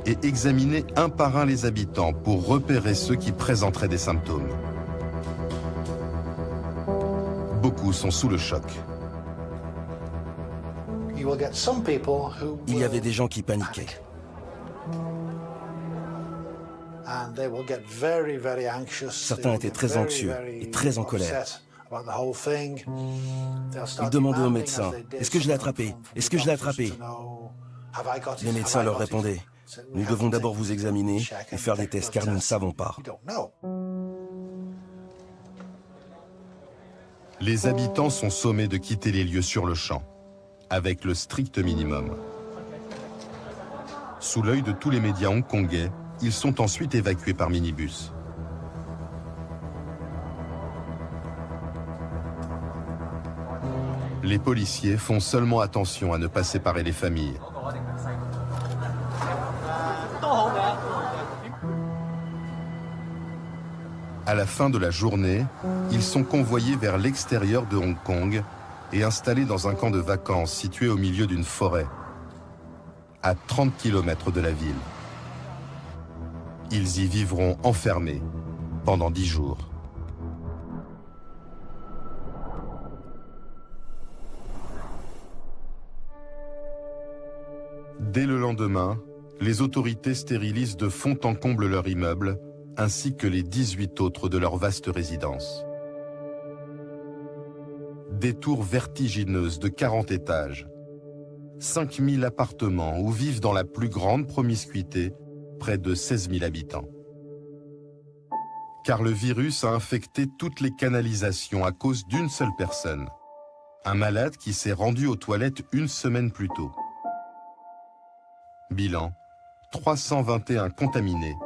et examiner un par un les habitants pour repérer ceux qui présenteraient des symptômes. Beaucoup sont sous le choc. Il y avait des gens qui paniquaient. Certains étaient très anxieux et très en colère. Ils demandaient aux médecins, « Est-ce que je l'ai attrapé? Est-ce que je l'ai attrapé ?» Les médecins leur répondaient, « Nous devons d'abord vous examiner et faire des tests car nous ne savons pas. » Les habitants sont sommés de quitter les lieux sur le champ, avec le strict minimum. Sous l'œil de tous les médias hongkongais, ils sont ensuite évacués par minibus. Les policiers font seulement attention à ne pas séparer les familles. À la fin de la journée, ils sont convoyés vers l'extérieur de Hong Kong et installés dans un camp de vacances situé au milieu d'une forêt, à 30 km de la ville. Ils y vivront enfermés pendant 10 jours. Dès le lendemain, les autorités stérilisent de fond en comble leur immeuble, ainsi que les 18 autres de leur vaste résidence. Des tours vertigineuses de 40 étages, 5000 appartements où vivent dans la plus grande promiscuité près de 16 000 habitants. Car le virus a infecté toutes les canalisations à cause d'une seule personne, un malade qui s'est rendu aux toilettes une semaine plus tôt. Bilan, 321 contaminés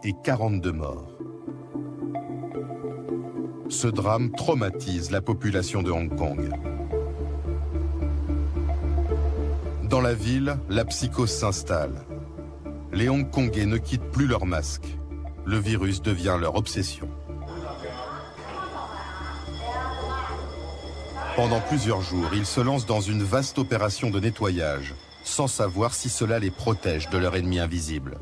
et 42 morts. Ce drame traumatise la population de Hong Kong. Dans la ville, la psychose s'installe. Les Hongkongais ne quittent plus leur masque. Le virus devient leur obsession. Pendant plusieurs jours, ils se lancent dans une vaste opération de nettoyage, sans savoir si cela les protège de leur ennemi invisible.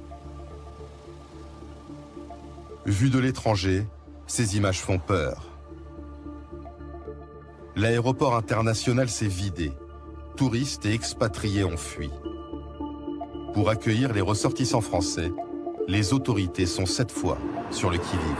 Vues de l'étranger, ces images font peur. l'aéroport international s'est vidé. Touristes et expatriés ont fui. Pour accueillir les ressortissants français, les autorités sont cette fois sur le qui-vive.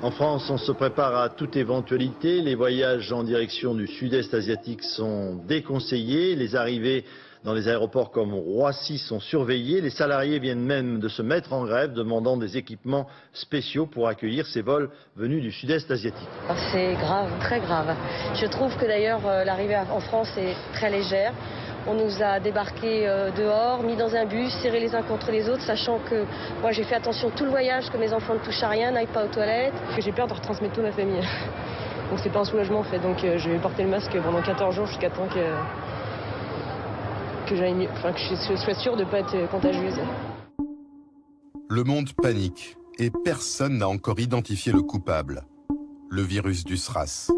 En France, on se prépare à toute éventualité. Les voyages en direction du sud-est asiatique sont déconseillés. Les arrivées dans les aéroports comme Roissy sont surveillées. Les salariés viennent même de se mettre en grève, demandant des équipements spéciaux pour accueillir ces vols venus du sud-est asiatique. C'est grave, très grave. Je trouve que d'ailleurs l'arrivée en France est très légère. On nous a débarqués dehors, mis dans un bus, serrés les uns contre les autres, sachant que moi j'ai fait attention tout le voyage, que mes enfants ne touchent à rien, n'aillent pas aux toilettes. J'ai peur de retransmettre toute ma famille. Donc c'est pas un soulagement en fait. Donc je vais porter le masque pendant 14 jours jusqu'à temps que je sois sûre de ne pas être contagieuse. Le monde panique et personne n'a encore identifié le coupable, le virus du SRAS.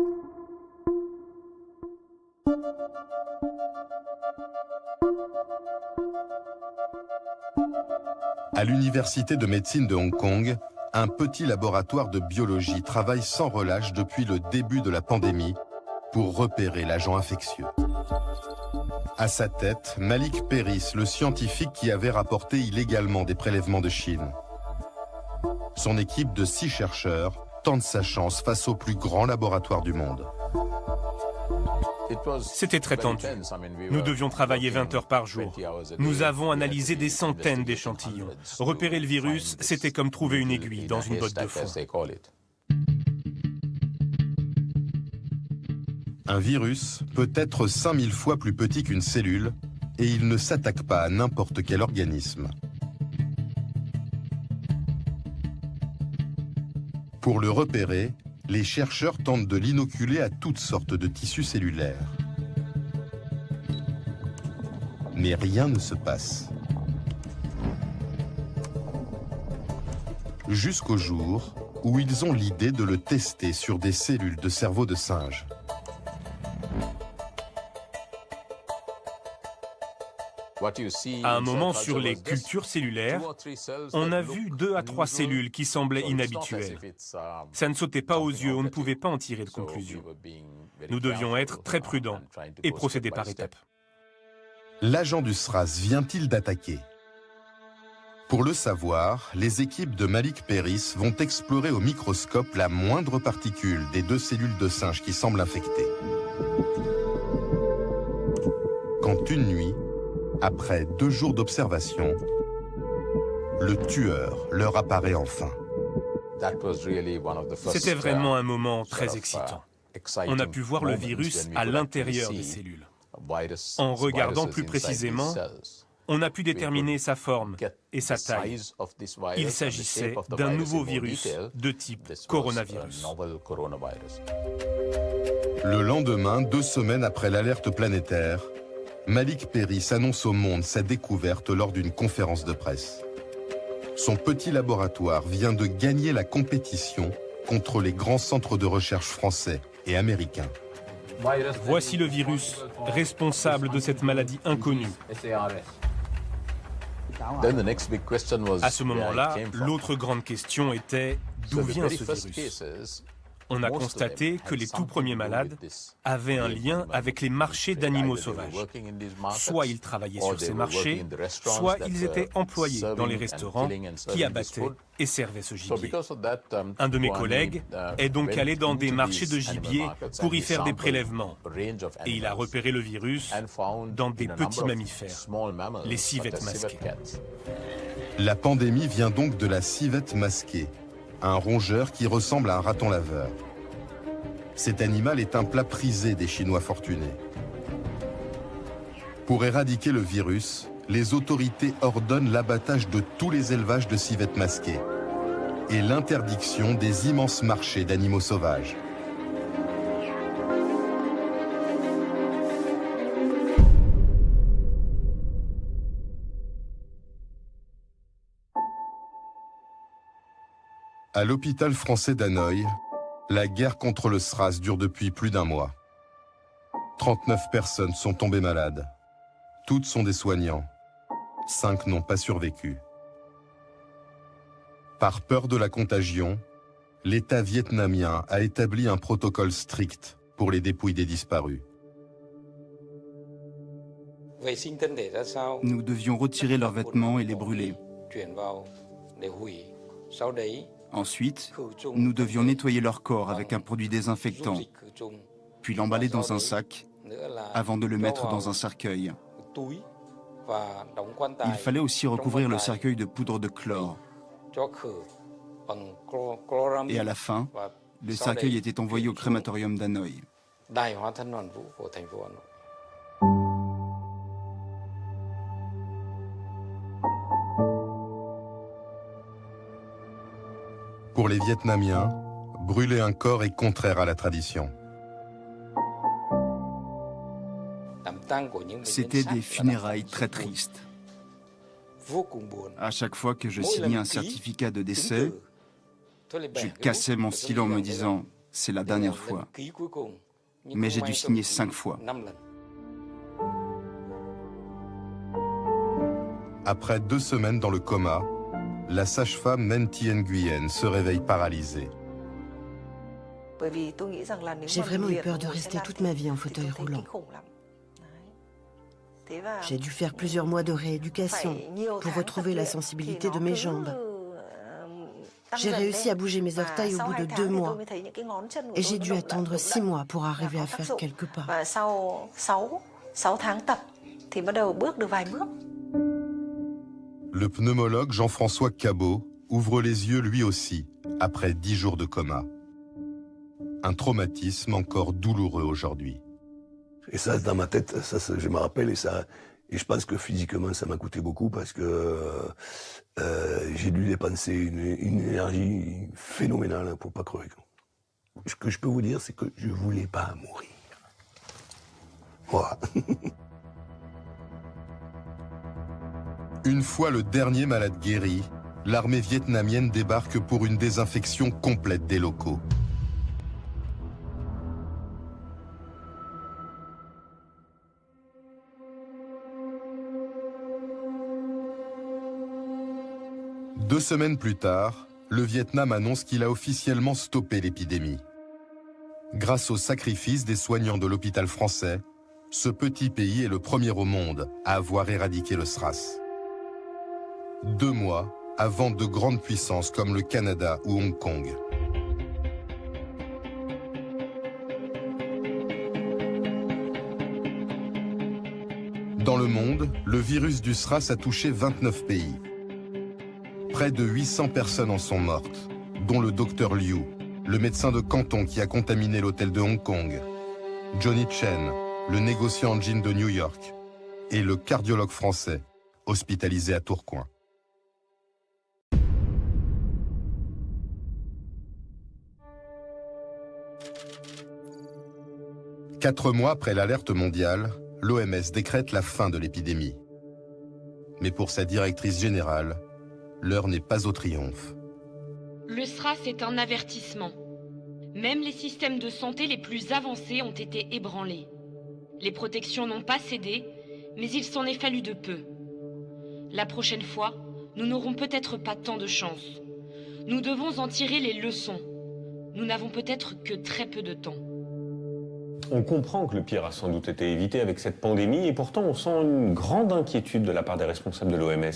À l'université de médecine de Hong Kong, un petit laboratoire de biologie travaille sans relâche depuis le début de la pandémie pour repérer l'agent infectieux. À sa tête, Malik Peiris, le scientifique qui avait rapporté illégalement des prélèvements de Chine. Son équipe de 6 chercheurs tente sa chance face au plus grand laboratoire du monde. C'était très tendu. Nous devions travailler 20 heures par jour. Nous avons analysé des centaines d'échantillons. Repérer le virus, c'était comme trouver une aiguille dans une botte de foin. Un virus peut être 5000 fois plus petit qu'une cellule et il ne s'attaque pas à n'importe quel organisme. Pour le repérer, les chercheurs tentent de l'inoculer à toutes sortes de tissus cellulaires. Mais rien ne se passe. Jusqu'au jour où ils ont l'idée de le tester sur des cellules de cerveau de singe. À un moment, sur les cultures cellulaires, on a vu 2 à 3 cellules qui semblaient inhabituelles. Ça ne sautait pas aux yeux, on ne pouvait pas en tirer de conclusion. Nous devions être très prudents et procéder par étapes. L'agent du SRAS vient-il d'attaquer? Pour le savoir, les équipes de Malik Peiris vont explorer au microscope la moindre particule des 2 cellules de singe qui semblent infectées. Quand une nuit, après 2 jours d'observation, le tueur leur apparaît enfin. C'était vraiment un moment très excitant. On a pu voir le virus à l'intérieur des cellules. En regardant plus précisément, on a pu déterminer sa forme et sa taille. Il s'agissait d'un nouveau virus de type coronavirus. Le lendemain, 2 semaines après l'alerte planétaire, Malik Peiris annonce au monde sa découverte lors d'une conférence de presse. Son petit laboratoire vient de gagner la compétition contre les grands centres de recherche français et américains. Voici le virus responsable de cette maladie inconnue. À ce moment-là, l'autre grande question était d'où vient ce virus? On a constaté que les tout premiers malades avaient un lien avec les marchés d'animaux sauvages. Soit ils travaillaient sur ces marchés, soit ils étaient employés dans les restaurants qui abattaient et servaient ce gibier. Un de mes collègues est donc allé dans des marchés de gibier pour y faire des prélèvements. Et il a repéré le virus dans des petits mammifères, les civettes masquées. La pandémie vient donc de la civette masquée, un rongeur qui ressemble à un raton laveur. Cet animal est un plat prisé des Chinois fortunés. Pour éradiquer le virus, les autorités ordonnent l'abattage de tous les élevages de civettes masquées et l'interdiction des immenses marchés d'animaux sauvages. À l'hôpital français d'Hanoï, la guerre contre le SRAS dure depuis plus d'1 mois. 39 personnes sont tombées malades. Toutes sont des soignants. 5 n'ont pas survécu. Par peur de la contagion, l'État vietnamien a établi un protocole strict pour les dépouilles des disparus. Nous devions retirer leurs vêtements et les brûler. Ensuite, nous devions nettoyer leur corps avec un produit désinfectant, puis l'emballer dans un sac avant de le mettre dans un cercueil. Il fallait aussi recouvrir le cercueil de poudre de chlore. Et à la fin, le cercueil était envoyé au crématorium d'Hanoï. Pour les Vietnamiens, brûler un corps est contraire à la tradition. C'était des funérailles très tristes. À chaque fois que je signais un certificat de décès, je cassais mon stylo en me disant « c'est la dernière fois ». Mais j'ai dû signer 5 fois. Après 2 semaines dans le coma, la sage-femme Nguyen Thi Nguyen se réveille paralysée. J'ai vraiment eu peur de rester toute ma vie en fauteuil roulant. J'ai dû faire plusieurs mois de rééducation pour retrouver la sensibilité de mes jambes. J'ai réussi à bouger mes orteils au bout de 2 mois. Et j'ai dû attendre 6 mois pour arriver à faire quelques pas. Le pneumologue Jean-François Cabot ouvre les yeux lui aussi, après 10 jours de coma. Un traumatisme encore douloureux aujourd'hui. Et ça, dans ma tête, ça, je me rappelle, et je pense que physiquement, ça m'a coûté beaucoup parce que j'ai dû dépenser une énergie phénoménale pour pas crever. Ce que je peux vous dire, c'est que je voulais pas mourir. Voilà. Une fois le dernier malade guéri, l'armée vietnamienne débarque pour une désinfection complète des locaux. Deux semaines plus tard, le Vietnam annonce qu'il a officiellement stoppé l'épidémie. Grâce au sacrifice des soignants de l'hôpital français, ce petit pays est le premier au monde à avoir éradiqué le SRAS. 2 mois avant de grandes puissances comme le Canada ou Hong Kong. Dans le monde, le virus du SRAS a touché 29 pays. Près de 800 personnes en sont mortes, dont le docteur Liu, le médecin de Canton qui a contaminé l'hôtel de Hong Kong, Johnny Chen, le négociant en jean de New York, et le cardiologue français, hospitalisé à Tourcoing. Quatre mois après l'alerte mondiale, l'OMS décrète la fin de l'épidémie. Mais pour sa directrice générale, l'heure n'est pas au triomphe. Le SRAS est un avertissement. Même les systèmes de santé les plus avancés ont été ébranlés. Les protections n'ont pas cédé, mais il s'en est fallu de peu. La prochaine fois, nous n'aurons peut-être pas tant de chance. Nous devons en tirer les leçons. Nous n'avons peut-être que très peu de temps. On comprend que le pire a sans doute été évité avec cette pandémie, et pourtant on sent une grande inquiétude de la part des responsables de l'OMS.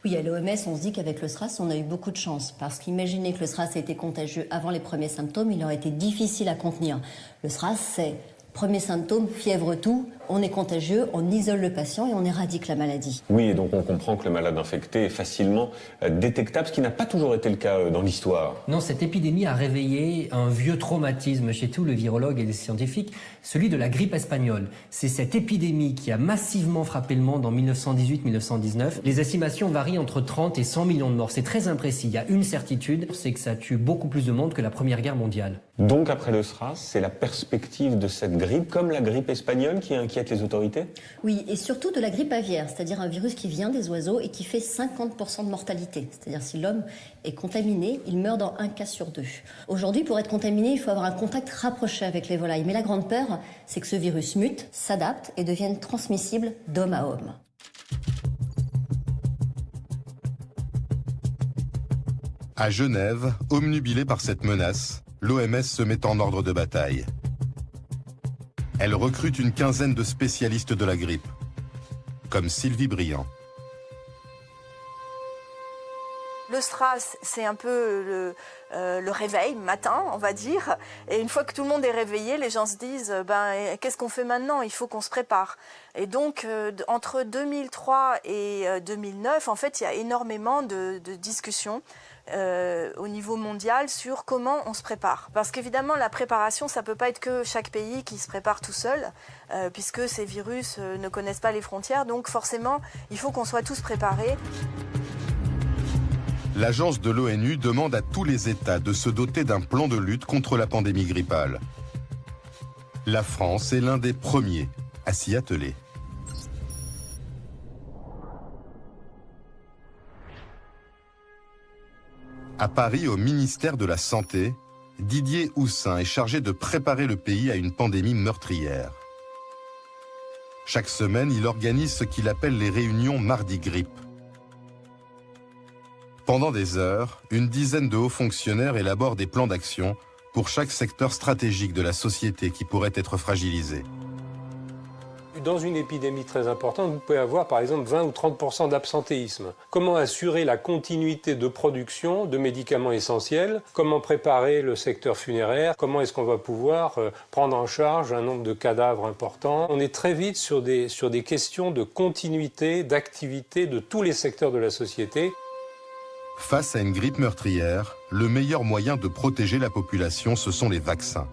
Oui, à l'OMS, on se dit qu'avec le SRAS, on a eu beaucoup de chance. Parce qu'imaginez que le SRAS a été contagieux avant les premiers symptômes, il aurait été difficile à contenir. Le SRAS, c'est premier symptôme, fièvre, tout. On est contagieux, on isole le patient et on éradique la maladie. Oui, et donc on comprend que le malade infecté est facilement détectable, ce qui n'a pas toujours été le cas dans l'histoire. Non, cette épidémie a réveillé un vieux traumatisme chez tous les virologues et les scientifiques, celui de la grippe espagnole. C'est cette épidémie qui a massivement frappé le monde en 1918-1919. Les estimations varient entre 30 et 100 millions de morts. C'est très imprécis. Il y a une certitude, c'est que ça tue beaucoup plus de monde que la Première Guerre mondiale. Donc après le SRAS, c'est la perspective de cette grippe, comme la grippe espagnole, qui inquiète les autorités? Oui, et surtout de la grippe aviaire, c'est-à-dire un virus qui vient des oiseaux et qui fait 50% de mortalité. C'est-à-dire si l'homme est contaminé, il meurt dans 1 cas sur 2. Aujourd'hui, pour être contaminé, il faut avoir un contact rapproché avec les volailles. Mais la grande peur, c'est que ce virus mute, s'adapte et devienne transmissible d'homme à homme. À Genève, omnubilé par cette menace, l'OMS se met en ordre de bataille. Elle recrute une quinzaine de spécialistes de la grippe, comme Sylvie Briand. Le SRAS, c'est un peu le réveil matin, on va dire. Et une fois que tout le monde est réveillé, les gens se disent qu'est-ce qu'on fait maintenant? Il faut qu'on se prépare. Et donc, entre 2003 et 2009, en fait, il y a énormément de discussions au niveau mondial sur comment on se prépare. Parce qu'évidemment, la préparation, ça ne peut pas être que chaque pays qui se prépare tout seul, puisque ces virus ne connaissent pas les frontières. Donc, forcément, il faut qu'on soit tous préparés. L'agence de l'ONU demande à tous les États de se doter d'un plan de lutte contre la pandémie grippale. La France est l'un des premiers à s'y atteler. À Paris, au ministère de la Santé, Didier Houssin est chargé de préparer le pays à une pandémie meurtrière. Chaque semaine, il organise ce qu'il appelle les réunions Mardi Grippe. Pendant des heures, une dizaine de hauts fonctionnaires élaborent des plans d'action pour chaque secteur stratégique de la société qui pourrait être fragilisé. Dans une épidémie très importante, vous pouvez avoir par exemple 20 ou 30% d'absentéisme. Comment assurer la continuité de production de médicaments essentiels? Comment préparer le secteur funéraire? Comment est-ce qu'on va pouvoir prendre en charge un nombre de cadavres important? On est très vite sur des questions de continuité, d'activité de tous les secteurs de la société. Face à une grippe meurtrière, le meilleur moyen de protéger la population, ce sont les vaccins.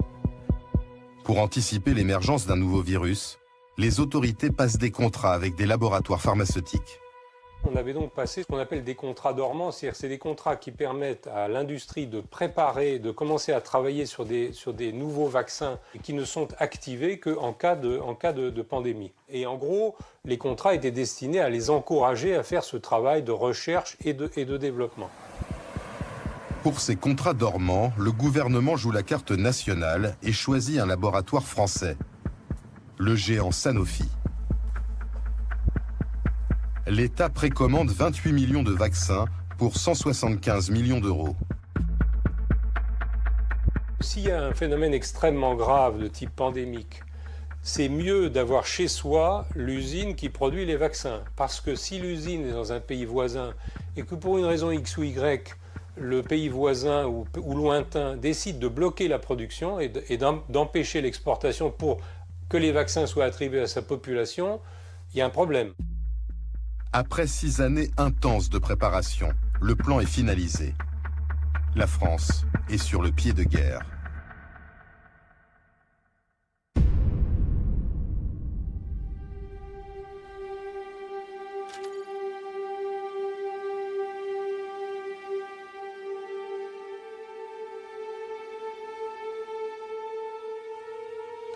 Pour anticiper l'émergence d'un nouveau virus, les autorités passent des contrats avec des laboratoires pharmaceutiques. On avait donc passé ce qu'on appelle des contrats dormants, c'est-à-dire c'est des contrats qui permettent à l'industrie de préparer, de commencer à travailler sur des nouveaux vaccins qui ne sont activés qu'en cas de pandémie. Et en gros, les contrats étaient destinés à les encourager à faire ce travail de recherche et de développement. Pour ces contrats dormants, le gouvernement joue la carte nationale et choisit un laboratoire français, le géant Sanofi. L'État précommande 28 millions de vaccins pour 175 millions d'euros. S'il y a un phénomène extrêmement grave de type pandémique, c'est mieux d'avoir chez soi l'usine qui produit les vaccins. Parce que si l'usine est dans un pays voisin et que pour une raison X ou Y, le pays voisin ou lointain décide de bloquer la production et d'empêcher l'exportation pour que les vaccins soient attribués à sa population, il y a un problème. Après 6 années intenses de préparation, le plan est finalisé. La France est sur le pied de guerre.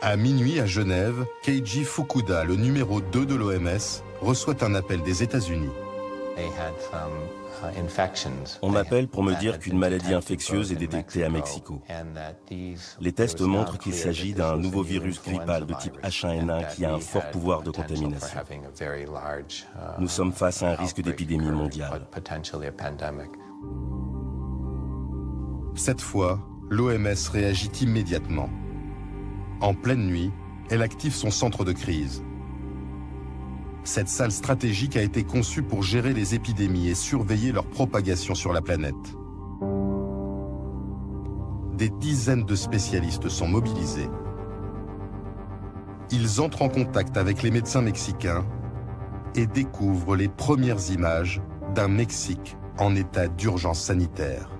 À minuit à Genève, Keiji Fukuda, le numéro 2 de l'OMS, reçoit un appel des États-Unis. On m'appelle pour me dire qu'une maladie infectieuse est détectée à Mexico. Les tests montrent qu'il s'agit d'un nouveau virus grippal de type H1N1 qui a un fort pouvoir de contamination. Nous sommes face à un risque d'épidémie mondiale. Cette fois, l'OMS réagit immédiatement. En pleine nuit, elle active son centre de crise. Cette salle stratégique a été conçue pour gérer les épidémies et surveiller leur propagation sur la planète. Des dizaines de spécialistes sont mobilisés. Ils entrent en contact avec les médecins mexicains et découvrent les premières images d'un Mexique en état d'urgence sanitaire.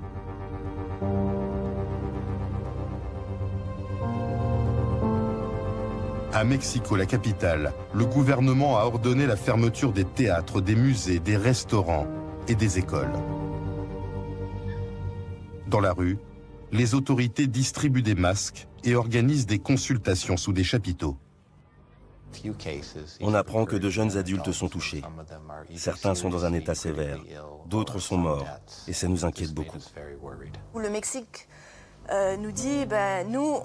À Mexico, la capitale, le gouvernement a ordonné la fermeture des théâtres, des musées, des restaurants et des écoles. Dans la rue, les autorités distribuent des masques et organisent des consultations sous des chapiteaux. On apprend que de jeunes adultes sont touchés. Certains sont dans un état sévère, d'autres sont morts, et ça nous inquiète beaucoup. Le Mexique nous dit, nous,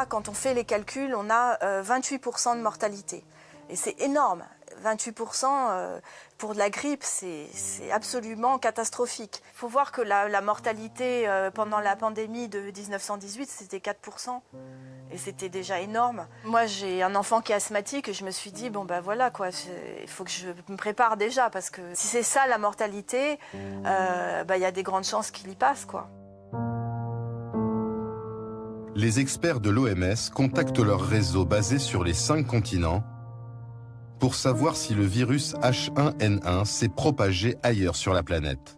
quand on fait les calculs, on a 28% de mortalité. Et c'est énorme. 28% pour de la grippe, c'est absolument catastrophique. Il faut voir que la mortalité pendant la pandémie de 1918, c'était 4%. Et c'était déjà énorme. Moi, j'ai un enfant qui est asthmatique et je me suis dit, bon ben voilà, quoi, il faut que je me prépare déjà, parce que si c'est ça la mortalité, y a des grandes chances qu'il y passe, quoi. Les experts de l'OMS contactent leur réseau basé sur les 5 continents pour savoir si le virus H1N1 s'est propagé ailleurs sur la planète.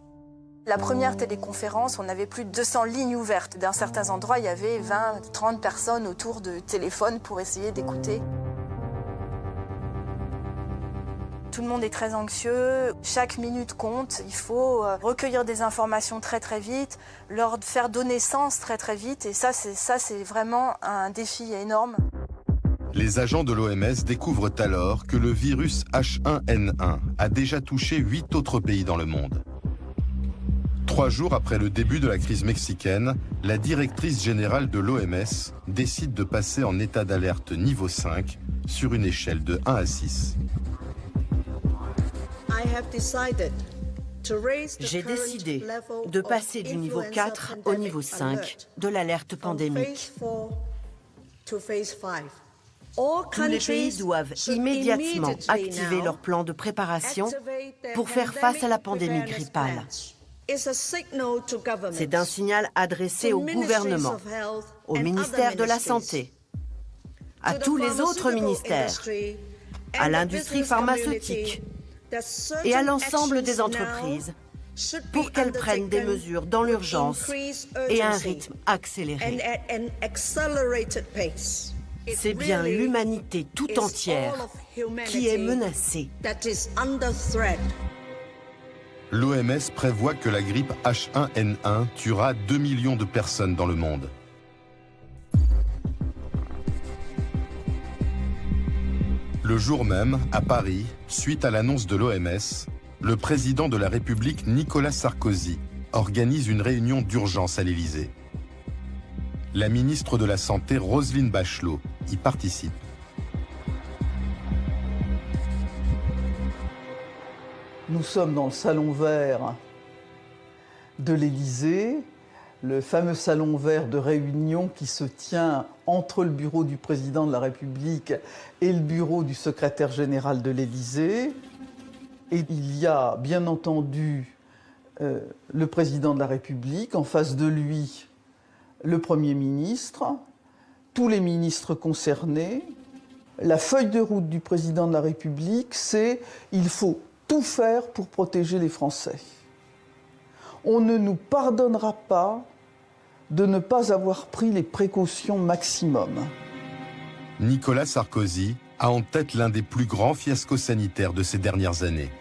La première téléconférence, on avait plus de 200 lignes ouvertes. Dans certains endroits, il y avait 20, 30 personnes autour de téléphones pour essayer d'écouter. Tout le monde est très anxieux, chaque minute compte, il faut recueillir des informations très très vite, leur faire donner sens très très vite, et ça c'est vraiment un défi énorme. Les agents de l'OMS découvrent alors que le virus H1N1 a déjà touché 8 autres pays dans le monde. 3 jours après le début de la crise mexicaine, la directrice générale de l'OMS décide de passer en état d'alerte niveau 5 sur une échelle de 1 à 6. J'ai décidé de passer du niveau 4 au niveau 5 de l'alerte pandémique. Tous les pays doivent immédiatement activer leur plan de préparation pour faire face à la pandémie grippale. C'est un signal adressé au gouvernement, au ministère de la Santé, à tous les autres ministères, à l'industrie pharmaceutique et à l'ensemble des entreprises pour qu'elles prennent des mesures dans l'urgence et à un rythme accéléré. C'est bien l'humanité tout entière qui est menacée. L'OMS prévoit que la grippe H1N1 tuera 2 millions de personnes dans le monde. Le jour même, à Paris, suite à l'annonce de l'OMS, le président de la République Nicolas Sarkozy organise une réunion d'urgence à l'Élysée. La ministre de la Santé, Roselyne Bachelot, y participe. Nous sommes dans le salon vert de l'Élysée, le fameux salon vert de réunion qui se tient entre le bureau du président de la République et le bureau du secrétaire général de l'Élysée. Et il y a bien entendu le président de la République, en face de lui le Premier ministre, tous les ministres concernés. La feuille de route du président de la République, c'est il faut tout faire pour protéger les Français. On ne nous pardonnera pas de ne pas avoir pris les précautions maximum. Nicolas Sarkozy a en tête l'un des plus grands fiascos sanitaires de ces dernières années.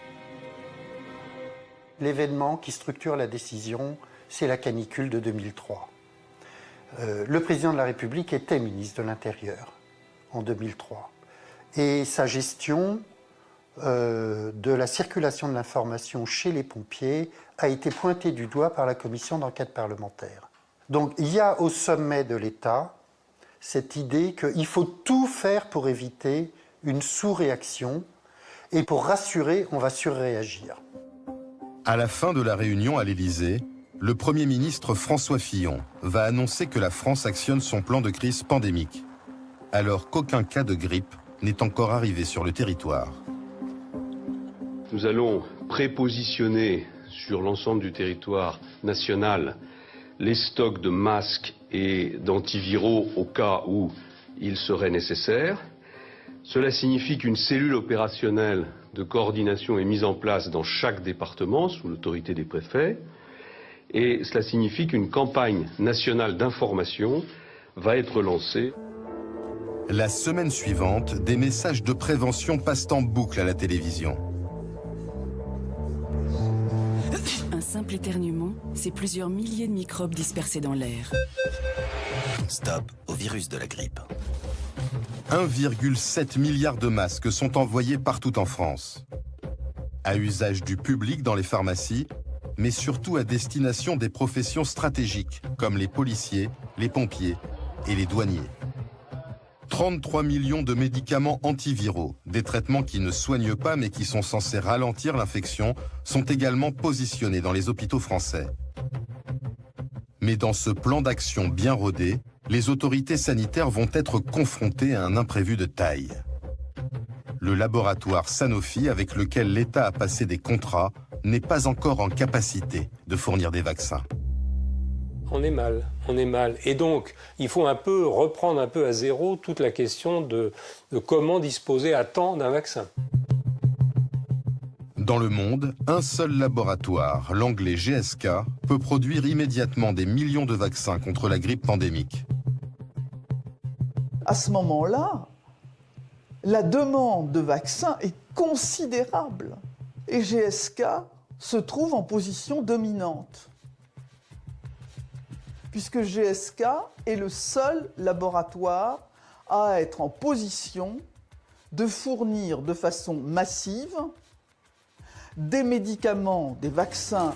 L'événement qui structure la décision, c'est la canicule de 2003. Le président de la République était ministre de l'Intérieur en 2003. Et sa gestion de la circulation de l'information chez les pompiers a été pointée du doigt par la commission d'enquête parlementaire. Donc il y a au sommet de l'État cette idée qu'il faut tout faire pour éviter une sous-réaction et pour rassurer, on va surréagir. À la fin de la réunion à l'Élysée, le Premier ministre François Fillon va annoncer que la France actionne son plan de crise pandémique, alors qu'aucun cas de grippe n'est encore arrivé sur le territoire. Nous allons prépositionner sur l'ensemble du territoire national les stocks de masques et d'antiviraux au cas où il serait nécessaire. Cela signifie qu'une cellule opérationnelle de coordination est mise en place dans chaque département sous l'autorité des préfets. Et cela signifie qu'une campagne nationale d'information va être lancée. La semaine suivante, des messages de prévention passent en boucle à la télévision. Un simple éternuement, c'est plusieurs milliers de microbes dispersés dans l'air. Stop au virus de la grippe. 1,7 milliard de masques sont envoyés partout en France. À usage du public dans les pharmacies, mais surtout à destination des professions stratégiques, comme les policiers, les pompiers et les douaniers. 33 millions de médicaments antiviraux, des traitements qui ne soignent pas mais qui sont censés ralentir l'infection, sont également positionnés dans les hôpitaux français. Mais dans ce plan d'action bien rodé, les autorités sanitaires vont être confrontées à un imprévu de taille. Le laboratoire Sanofi, avec lequel l'État a passé des contrats, n'est pas encore en capacité de fournir des vaccins. On est mal. Et donc, il faut reprendre un peu à zéro toute la question de comment disposer à temps d'un vaccin. Dans le monde, un seul laboratoire, l'anglais GSK, peut produire immédiatement des millions de vaccins contre la grippe pandémique. À ce moment-là, la demande de vaccins est considérable. Et GSK se trouve en position dominante. Puisque GSK est le seul laboratoire à être en position de fournir de façon massive des médicaments, des vaccins.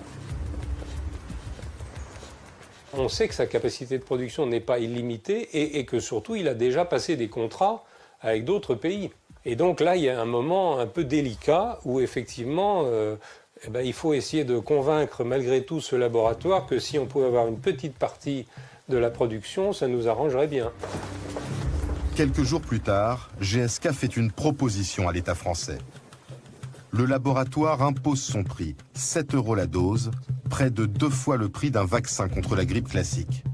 On sait que sa capacité de production n'est pas illimitée et que surtout il a déjà passé des contrats avec d'autres pays. Et donc là, il y a un moment un peu délicat où effectivement, il faut essayer de convaincre malgré tout ce laboratoire que si on pouvait avoir une petite partie de la production, ça nous arrangerait bien. Quelques jours plus tard, GSK fait une proposition à l'État français. Le laboratoire impose son prix, 7 € la dose, près de 2 fois le prix d'un vaccin contre la grippe classique.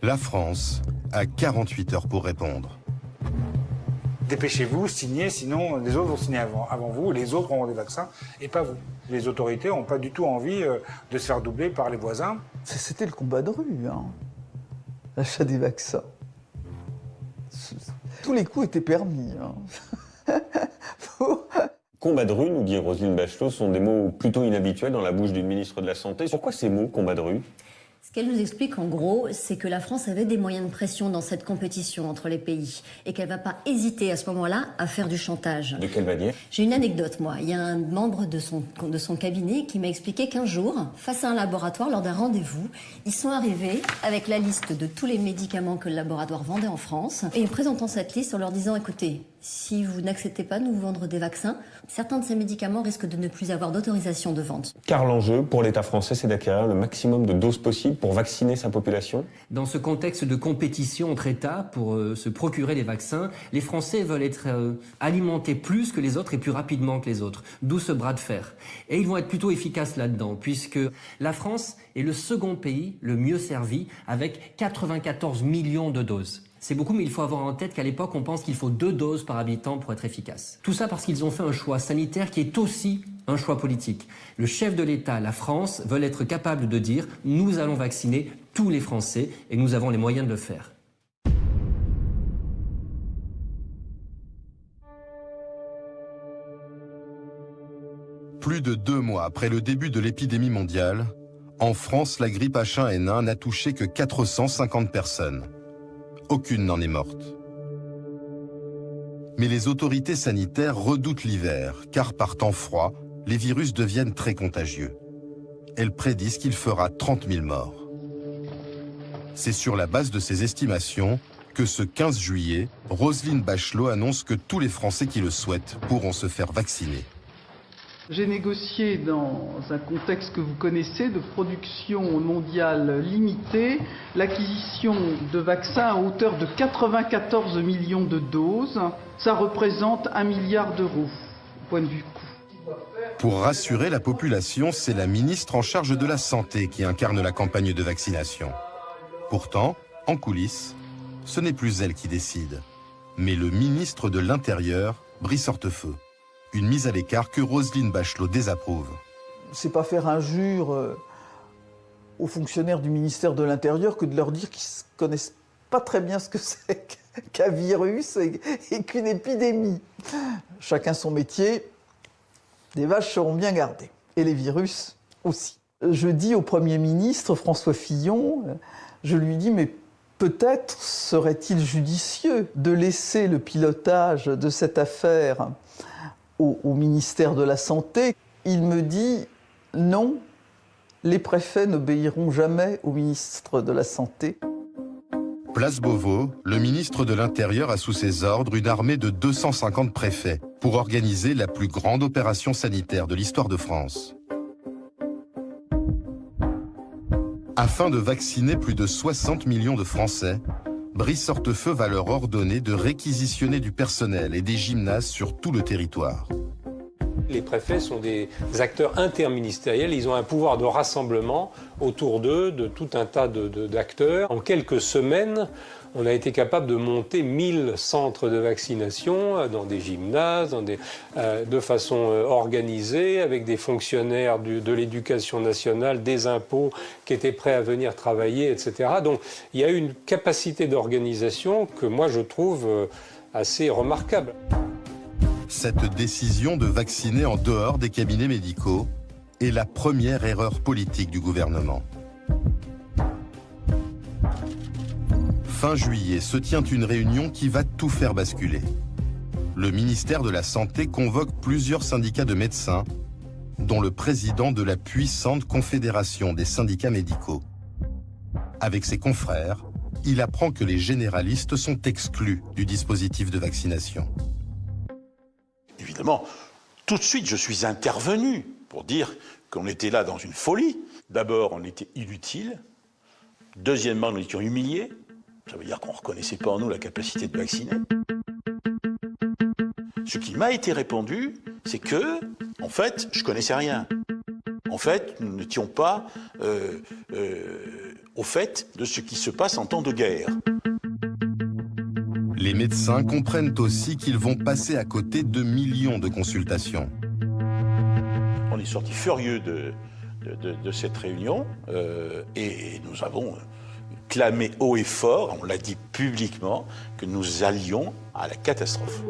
La France a 48 heures pour répondre. Dépêchez-vous, signez, sinon les autres vont signer avant vous, les autres auront des vaccins et pas vous. Les autorités n'ont pas du tout envie de se faire doubler par les voisins. C'était le combat de rue, l'achat des vaccins. Tous les coups étaient permis. Combat de rue, nous dit Roselyne Bachelot, sont des mots plutôt inhabituels dans la bouche d'une ministre de la Santé. Pourquoi ces mots, combat de rue ? Ce qu'elle nous explique en gros, c'est que la France avait des moyens de pression dans cette compétition entre les pays et qu'elle ne va pas hésiter à ce moment-là à faire du chantage. De quelle manière ? J'ai une anecdote, moi. Il y a un membre de son cabinet qui m'a expliqué qu'un jour, face à un laboratoire, lors d'un rendez-vous, ils sont arrivés avec la liste de tous les médicaments que le laboratoire vendait en France et présentant cette liste en leur disant « Écoutez, si vous n'acceptez pas de nous vendre des vaccins, certains de ces médicaments risquent de ne plus avoir d'autorisation de vente. » Car l'enjeu pour l'État français, c'est d'acquérir le maximum de doses possibles pour vacciner sa population. Dans ce contexte de compétition entre États pour se procurer des vaccins, les Français veulent être alimentés plus que les autres et plus rapidement que les autres. D'où ce bras de fer. Et ils vont être plutôt efficaces là-dedans, puisque la France est le second pays le mieux servi, avec 94 millions de doses. C'est beaucoup, mais il faut avoir en tête qu'à l'époque, on pense qu'il faut 2 doses par habitant pour être efficace. Tout ça parce qu'ils ont fait un choix sanitaire qui est aussi un choix politique. Le chef de l'État, la France, veulent être capable de dire « nous allons vacciner tous les Français et nous avons les moyens de le faire ». Plus de 2 mois après le début de l'épidémie mondiale, en France, la grippe H1N1 n'a touché que 450 personnes. Aucune n'en est morte. Mais les autorités sanitaires redoutent l'hiver, car par temps froid, les virus deviennent très contagieux. Elles prédisent qu'il fera 30 000 morts. C'est sur la base de ces estimations que ce 15 juillet, Roselyne Bachelot annonce que tous les Français qui le souhaitent pourront se faire vacciner. J'ai négocié dans un contexte que vous connaissez de production mondiale limitée l'acquisition de vaccins à hauteur de 94 millions de doses. Ça représente 1 milliard d'euros au point de vue coût. Pour rassurer la population, c'est la ministre en charge de la Santé qui incarne la campagne de vaccination. Pourtant, en coulisses, ce n'est plus elle qui décide, mais le ministre de l'Intérieur, Brice Hortefeux. Une mise à l'écart que Roselyne Bachelot désapprouve. C'est pas faire injure aux fonctionnaires du ministère de l'Intérieur que de leur dire qu'ils ne connaissent pas très bien ce que c'est qu'un virus et qu'une épidémie. Chacun son métier, les vaches seront bien gardées, et les virus aussi. Je dis au Premier ministre, François Fillon, je lui dis, mais peut-être serait-il judicieux de laisser le pilotage de cette affaire au ministère de la Santé. Il me dit non, les préfets n'obéiront jamais au ministre de la Santé. Place Beauvau, le ministre de l'Intérieur a sous ses ordres une armée de 250 préfets pour organiser la plus grande opération sanitaire de l'histoire de France. Afin de vacciner plus de 60 millions de Français, Brice Hortefeux va leur ordonner de réquisitionner du personnel et des gymnases sur tout le territoire. Les préfets sont des acteurs interministériels, ils ont un pouvoir de rassemblement autour d'eux de tout un tas d'acteurs. En quelques semaines, on a été capable de monter 1000 centres de vaccination dans des gymnases, de façon organisée, avec des fonctionnaires de l'éducation nationale, des impôts qui étaient prêts à venir travailler, etc. Donc il y a une capacité d'organisation que moi je trouve assez remarquable. Cette décision de vacciner en dehors des cabinets médicaux est la première erreur politique du gouvernement. Fin juillet se tient une réunion qui va tout faire basculer. Le ministère de la Santé convoque plusieurs syndicats de médecins, dont le président de la puissante Confédération des syndicats médicaux. Avec ses confrères, il apprend que les généralistes sont exclus du dispositif de vaccination. Évidemment, tout de suite, je suis intervenu pour dire qu'on était là dans une folie. D'abord, on était inutile. Deuxièmement, nous étions humiliés. Ça veut dire qu'on ne reconnaissait pas en nous la capacité de vacciner. Ce qui m'a été répondu, c'est que, en fait, je ne connaissais rien. En fait, nous n'étions pas au fait de ce qui se passe en temps de guerre. Les médecins comprennent aussi qu'ils vont passer à côté de millions de consultations. On est sorti furieux de cette réunion et nous avons clamé haut et fort, on l'a dit publiquement, que nous allions à la catastrophe.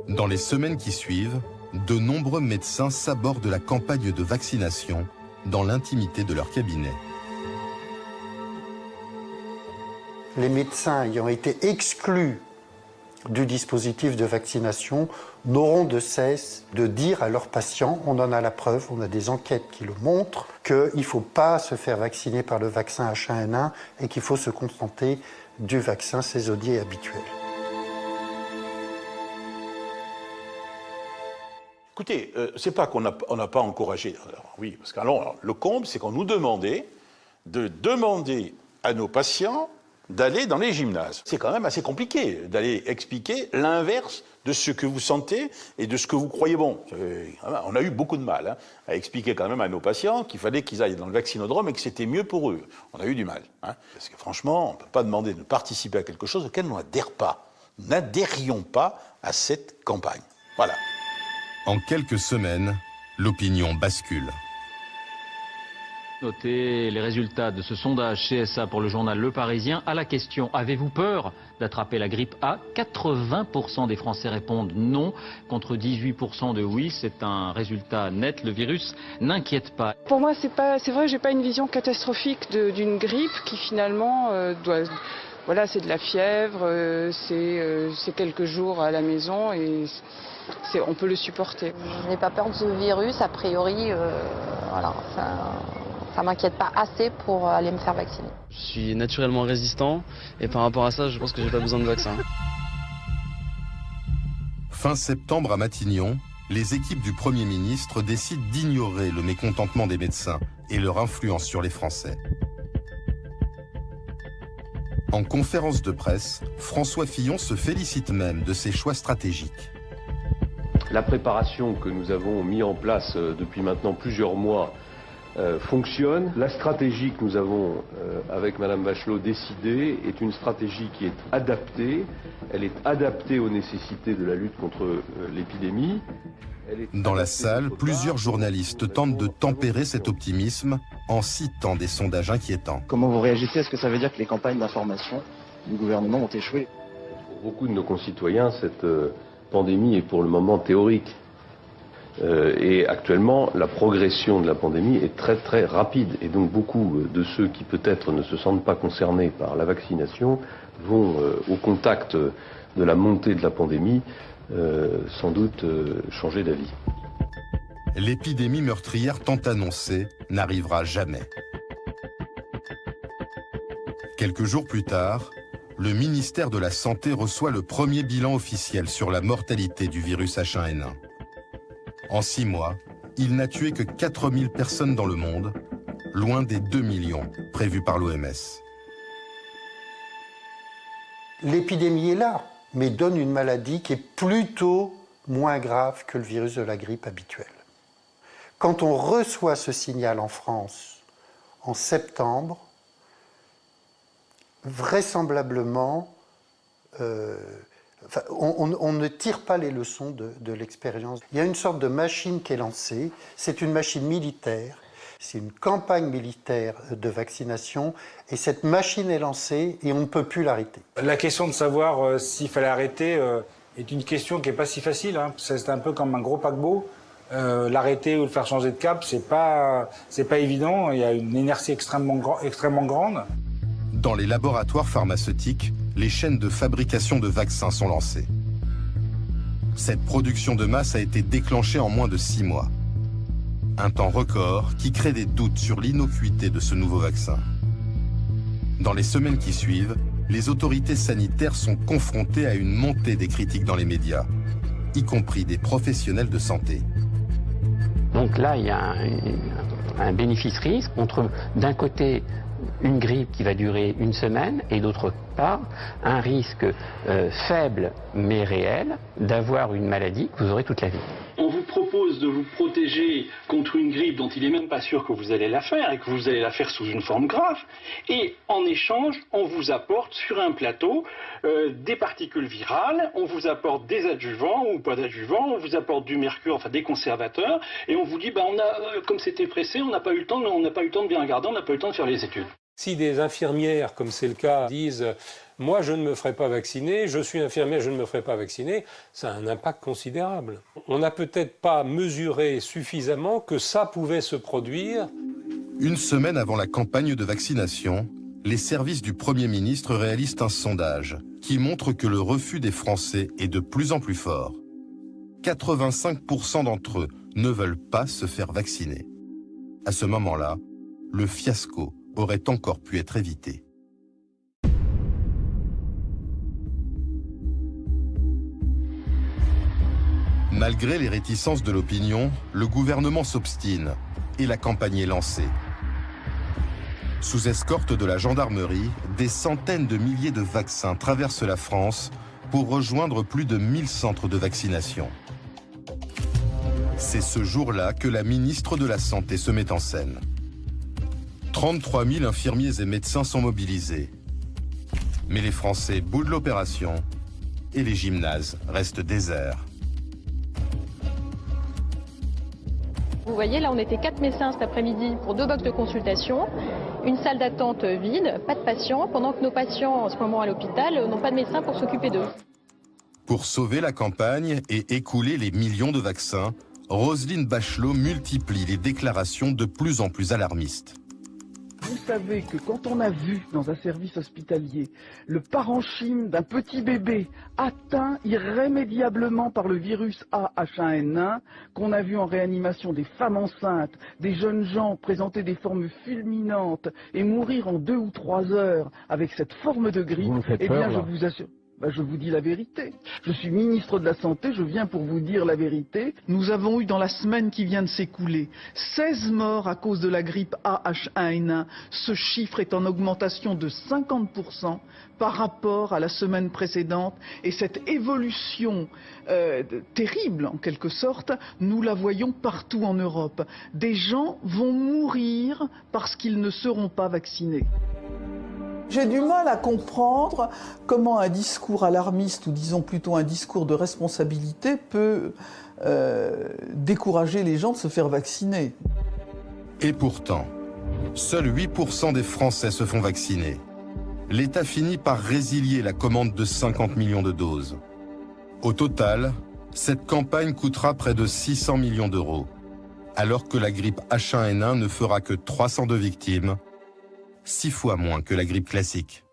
Dans les semaines qui suivent, de nombreux médecins s'abordent la campagne de vaccination dans l'intimité de leur cabinet. Les médecins ayant été exclus du dispositif de vaccination n'auront de cesse de dire à leurs patients, on en a la preuve, on a des enquêtes qui le montrent, qu'il ne faut pas se faire vacciner par le vaccin H1N1 et qu'il faut se contenter du vaccin saisonnier habituel. Écoutez, c'est pas qu'on n'a pas encouragé. Alors, oui, parce que alors, le comble, c'est qu'on nous demandait de demander à nos patients d'aller dans les gymnases. C'est quand même assez compliqué d'aller expliquer l'inverse de ce que vous sentez et de ce que vous croyez bon. On a eu beaucoup de mal à expliquer quand même à nos patients qu'il fallait qu'ils aillent dans le vaccinodrome et que c'était mieux pour eux. On a eu du mal. Parce que franchement, on ne peut pas demander de participer à quelque chose auquel on n'adhère pas. Nous n'adhérions pas à cette campagne. Voilà. En quelques semaines, l'opinion bascule. Notez les résultats de ce sondage CSA pour le journal Le Parisien. À la question « Avez-vous peur d'attraper la grippe A ?», 80% des Français répondent non, contre 18% de oui. C'est un résultat net. Le virus n'inquiète pas. Pour moi, c'est vrai, j'ai pas une vision catastrophique d'une grippe qui finalement doit... Voilà, c'est de la fièvre, c'est quelques jours à la maison et on peut le supporter. Je n'ai pas peur de ce virus, a priori, voilà, ça m'inquiète pas assez pour aller me faire vacciner. Je suis naturellement résistant et par rapport à ça, je pense que j'ai pas besoin de vaccin. Fin septembre à Matignon, les équipes du Premier ministre décident d'ignorer le mécontentement des médecins et leur influence sur les Français. En conférence de presse, François Fillon se félicite même de ses choix stratégiques. La préparation que nous avons mis en place depuis maintenant plusieurs mois fonctionne. La stratégie que nous avons, avec Madame Bachelot, décidée est une stratégie qui est adaptée. Elle est adaptée aux nécessités de la lutte contre l'épidémie. Dans la salle, plusieurs journalistes tentent de tempérer cet optimisme en citant des sondages inquiétants. Comment vous réagissez? Est-ce que ça veut dire que les campagnes d'information du gouvernement ont échoué? Pour beaucoup de nos concitoyens, cette pandémie est pour le moment théorique. Et actuellement, la progression de la pandémie est très très rapide. Et donc beaucoup de ceux qui peut-être ne se sentent pas concernés par la vaccination vont au contact de la montée de la pandémie sans doute changer d'avis. L'épidémie meurtrière tant annoncée n'arrivera jamais. Quelques jours plus tard, le ministère de la Santé reçoit le premier bilan officiel sur la mortalité du virus H1N1. En 6 mois, il n'a tué que 4000 personnes dans le monde, loin des 2 millions prévus par l'OMS. L'épidémie est là, mais donne une maladie qui est plutôt moins grave que le virus de la grippe habituel. Quand on reçoit ce signal en France en septembre, vraisemblablement, on ne tire pas les leçons de l'expérience. Il y a une sorte de machine qui est lancée, c'est une machine militaire, c'est une campagne militaire de vaccination, et cette machine est lancée et on ne peut plus l'arrêter. La question de savoir s'il fallait arrêter est une question qui n'est pas si facile, hein. C'est un peu comme un gros paquebot. L'arrêter ou le faire changer de cap, c'est pas évident, il y a une inertie extrêmement grande. Dans les laboratoires pharmaceutiques, les chaînes de fabrication de vaccins sont lancées. Cette production de masse a été déclenchée en moins de 6 mois. Un temps record qui crée des doutes sur l'innocuité de ce nouveau vaccin. Dans les semaines qui suivent, les autorités sanitaires sont confrontées à une montée des critiques dans les médias, y compris des professionnels de santé. Donc là, il y a un bénéfice-risque entre, d'un côté, une grippe qui va durer une semaine et d'autre part, un risque faible mais réel d'avoir une maladie que vous aurez toute la vie. On vous propose de vous protéger contre une grippe dont il n'est même pas sûr que vous allez la faire et que vous allez la faire sous une forme grave. Et en échange, on vous apporte sur un plateau des particules virales, on vous apporte des adjuvants ou pas d'adjuvants, on vous apporte du mercure, enfin des conservateurs, et on vous dit, comme c'était pressé, on n'a pas eu le temps de bien regarder, on n'a pas eu le temps de faire les études. Si des infirmières, comme c'est le cas, disent « moi je ne me ferai pas vacciner, je suis infirmière, je ne me ferai pas vacciner », ça a un impact considérable. On n'a peut-être pas mesuré suffisamment que ça pouvait se produire. Une semaine avant la campagne de vaccination, les services du Premier ministre réalisent un sondage qui montre que le refus des Français est de plus en plus fort. 85% d'entre eux ne veulent pas se faire vacciner. À ce moment-là, le fiasco aurait encore pu être évité. Malgré les réticences de l'opinion, le gouvernement s'obstine et la campagne est lancée. Sous escorte de la gendarmerie, des centaines de milliers de vaccins traversent la France pour rejoindre plus de 1000 centres de vaccination. C'est ce jour-là que la ministre de la Santé se met en scène. 33 000 infirmiers et médecins sont mobilisés. Mais les Français boudent l'opération et les gymnases restent déserts. Vous voyez, là, on était 4 médecins cet après-midi pour 2 box de consultation, une salle d'attente vide, pas de patients, pendant que nos patients, en ce moment à l'hôpital, n'ont pas de médecin pour s'occuper d'eux. Pour sauver la campagne et écouler les millions de vaccins, Roselyne Bachelot multiplie les déclarations de plus en plus alarmistes. Vous savez que quand on a vu dans un service hospitalier le parenchyme d'un petit bébé atteint irrémédiablement par le virus H1N1, qu'on a vu en réanimation des femmes enceintes, des jeunes gens présenter des formes fulminantes et mourir en 2 ou 3 heures avec cette forme de grippe, eh bien je vous assure... je vous dis la vérité. Je suis ministre de la Santé, je viens pour vous dire la vérité. Nous avons eu dans la semaine qui vient de s'écouler 16 morts à cause de la grippe H1N1. Ce chiffre est en augmentation de 50% par rapport à la semaine précédente. Et cette évolution terrible, en quelque sorte, nous la voyons partout en Europe. Des gens vont mourir parce qu'ils ne seront pas vaccinés. J'ai du mal à comprendre comment un discours alarmiste, ou disons plutôt un discours de responsabilité, peut décourager les gens de se faire vacciner. Et pourtant, seuls 8% des Français se font vacciner. L'État finit par résilier la commande de 50 millions de doses. Au total, cette campagne coûtera près de 600 millions d'euros, alors que la grippe H1N1 ne fera que 302 victimes, 6 fois moins que la grippe classique.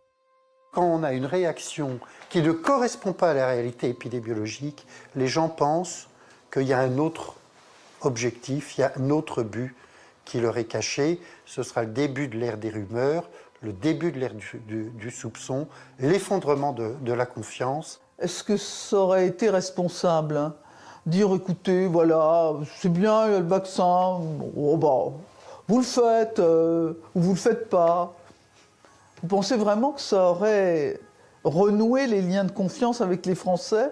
Quand on a une réaction qui ne correspond pas à la réalité épidémiologique, les gens pensent qu'il y a un autre objectif, il y a un autre but qui leur est caché. Ce sera le début de l'ère des rumeurs, le début de l'ère du soupçon, l'effondrement de la confiance. Est-ce que ça aurait été responsable, hein, dire, écoutez, voilà, c'est bien, il y a le vaccin, oh, bah, vous le faites ou vous le faites pas? Vous pensez vraiment que ça aurait renoué les liens de confiance avec les Français?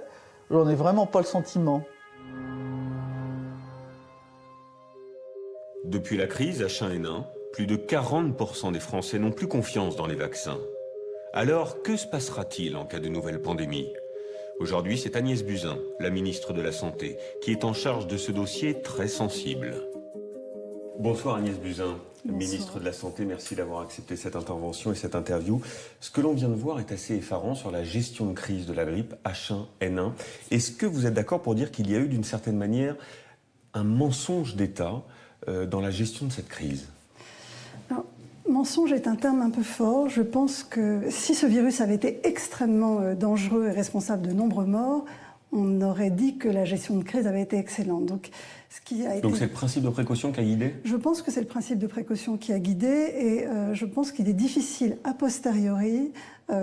J'en ai vraiment pas le sentiment. Depuis la crise H1N1, plus de 40% des Français n'ont plus confiance dans les vaccins. Alors, que se passera-t-il en cas de nouvelle pandémie? Aujourd'hui, c'est Agnès Buzyn, la ministre de la Santé, qui est en charge de ce dossier très sensible. Bonsoir Agnès Buzyn, ministre de la Santé, merci d'avoir accepté cette intervention et cette interview. Ce que l'on vient de voir est assez effarant sur la gestion de crise de la grippe H1N1. Est-ce que vous êtes d'accord pour dire qu'il y a eu d'une certaine manière un mensonge d'État dans la gestion de cette crise? Alors, mensonge est un terme un peu fort. Je pense que si ce virus avait été extrêmement dangereux et responsable de nombreux morts, on aurait dit que la gestion de crise avait été excellente. Donc c'est le principe de précaution qui a guidé? Je pense que c'est le principe de précaution qui a guidé et je pense qu'il est difficile a posteriori,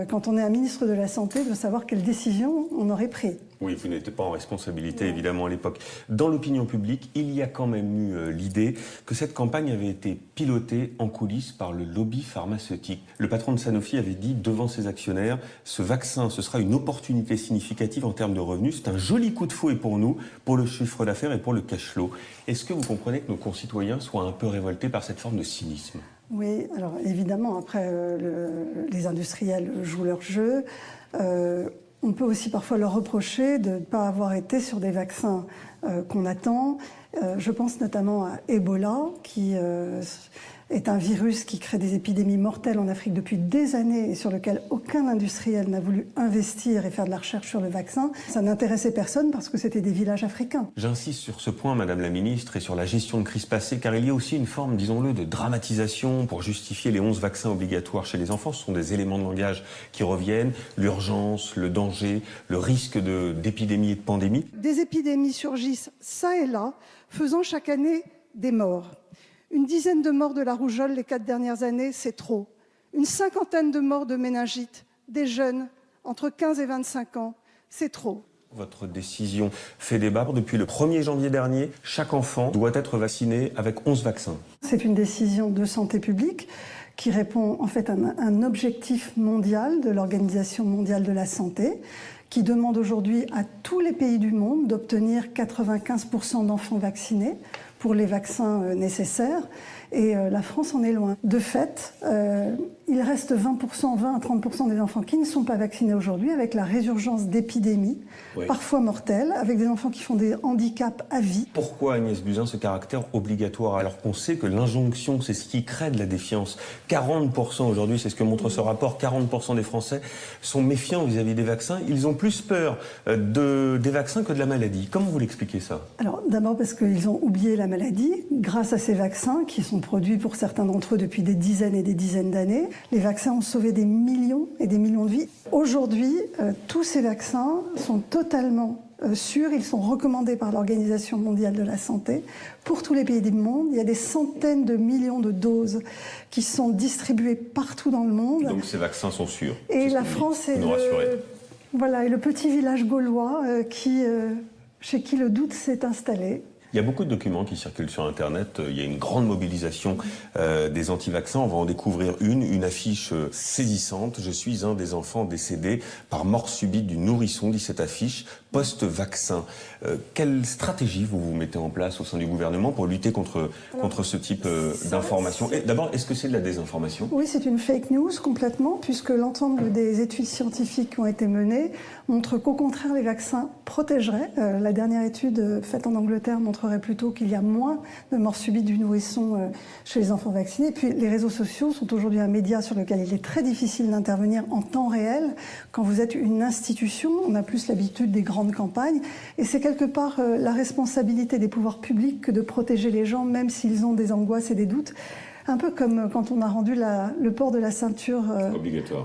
quand on est un ministre de la Santé, de savoir quelle décision on aurait pris. Oui, vous n'étiez pas en responsabilité évidemment à l'époque. Dans l'opinion publique, il y a quand même eu l'idée que cette campagne avait été pilotée en coulisses par le lobby pharmaceutique. Le patron de Sanofi avait dit devant ses actionnaires, ce vaccin, ce sera une opportunité significative en termes de revenus. C'est un joli coup de fouet pour nous, pour le chiffre d'affaires et pour le cash flow. Est-ce que vous comprenez que nos concitoyens soient un peu révoltés par cette forme de cynisme? Oui, alors évidemment, après, les industriels jouent leur jeu. On peut aussi parfois leur reprocher de ne pas avoir été sur des vaccins qu'on attend. Je pense notamment à Ebola, qui est un virus qui crée des épidémies mortelles en Afrique depuis des années et sur lequel aucun industriel n'a voulu investir et faire de la recherche sur le vaccin. Ça n'intéressait personne parce que c'était des villages africains. J'insiste sur ce point, Madame la Ministre, et sur la gestion de crise passée, car il y a aussi une forme, disons-le, de dramatisation pour justifier les 11 vaccins obligatoires chez les enfants. Ce sont des éléments de langage qui reviennent, l'urgence, le danger, le risque d'épidémie et de pandémie. Des épidémies surgissent ça et là, faisant chaque année des morts. Une dizaine de morts de la rougeole les 4 dernières années, c'est trop. Une 50aine de morts de méningite, des jeunes entre 15 et 25 ans, c'est trop. Votre décision fait débat. Depuis le 1er janvier dernier, chaque enfant doit être vacciné avec 11 vaccins. C'est une décision de santé publique qui répond en fait à un objectif mondial de l'Organisation mondiale de la santé, qui demande aujourd'hui à tous les pays du monde d'obtenir 95% d'enfants vaccinés pour les vaccins nécessaires. Et la France en est loin. De fait, il reste 20 à 30% des enfants qui ne sont pas vaccinés aujourd'hui, avec la résurgence d'épidémies, parfois mortelles, avec des enfants qui font des handicaps à vie. Pourquoi, Agnès Buzyn, ce caractère obligatoire, alors qu'on sait que l'injonction, c'est ce qui crée de la défiance? 40% aujourd'hui, c'est ce que montre ce rapport, 40% des Français sont méfiants vis-à-vis des vaccins. Ils ont plus peur des vaccins que de la maladie. Comment vous l'expliquez ça? Alors, d'abord parce qu'ils ont oublié la maladie, grâce à ces vaccins qui sont produits pour certains d'entre eux depuis des dizaines et des dizaines d'années. Les vaccins ont sauvé des millions et des millions de vies. Aujourd'hui, tous ces vaccins sont totalement sûrs. Ils sont recommandés par l'Organisation mondiale de la santé pour tous les pays du monde. Il y a des centaines de millions de doses qui sont distribuées partout dans le monde. Donc ces vaccins sont sûrs. Et la France est le petit village gaulois chez qui le doute s'est installé. Il y a beaucoup de documents qui circulent sur Internet. Il y a une grande mobilisation des anti-vaccins. On va en découvrir une affiche saisissante. Je suis un des enfants décédés par mort subite du nourrisson, dit cette affiche, post-vaccin. Quelle stratégie vous mettez en place au sein du gouvernement pour lutter contre ce type d'information? D'abord, est-ce que c'est de la désinformation? Oui, c'est une fake news complètement, puisque l'ensemble des études scientifiques qui ont été menées montrent qu'au contraire, les vaccins protégeraient. La dernière étude faite en Angleterre montrerait plutôt qu'il y a moins de morts subites du nourrisson chez les enfants vaccinés. Et puis, les réseaux sociaux sont aujourd'hui un média sur lequel il est très difficile d'intervenir en temps réel. Quand vous êtes une institution, on a plus l'habitude des grandes campagnes. Et c'est quelque part la responsabilité des pouvoirs publics que de protéger les gens, même s'ils ont des angoisses et des doutes. Un peu comme quand on a rendu le port de la ceinture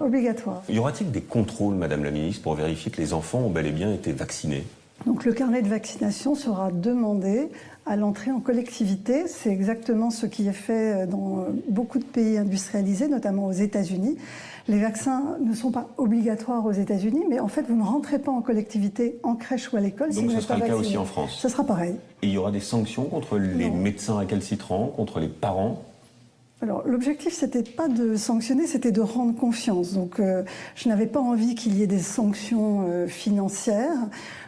obligatoire. Y aura-t-il des contrôles, Madame la Ministre, pour vérifier que les enfants ont bel et bien été vaccinés? Donc le carnet de vaccination sera demandé à l'entrée en collectivité. C'est exactement ce qui est fait dans beaucoup de pays industrialisés, notamment aux États-Unis. Les vaccins ne sont pas obligatoires aux États-Unis, mais en fait, vous ne rentrez pas en collectivité, en crèche ou à l'école si vous n'êtes pas vacciné. Donc ce sera le cas aussi en France. Ce sera pareil. Et il y aura des sanctions contre les médecins récalcitrants, contre les parents? Alors, l'objectif, c'était pas de sanctionner, c'était de rendre confiance. Donc, je n'avais pas envie qu'il y ait des sanctions financières.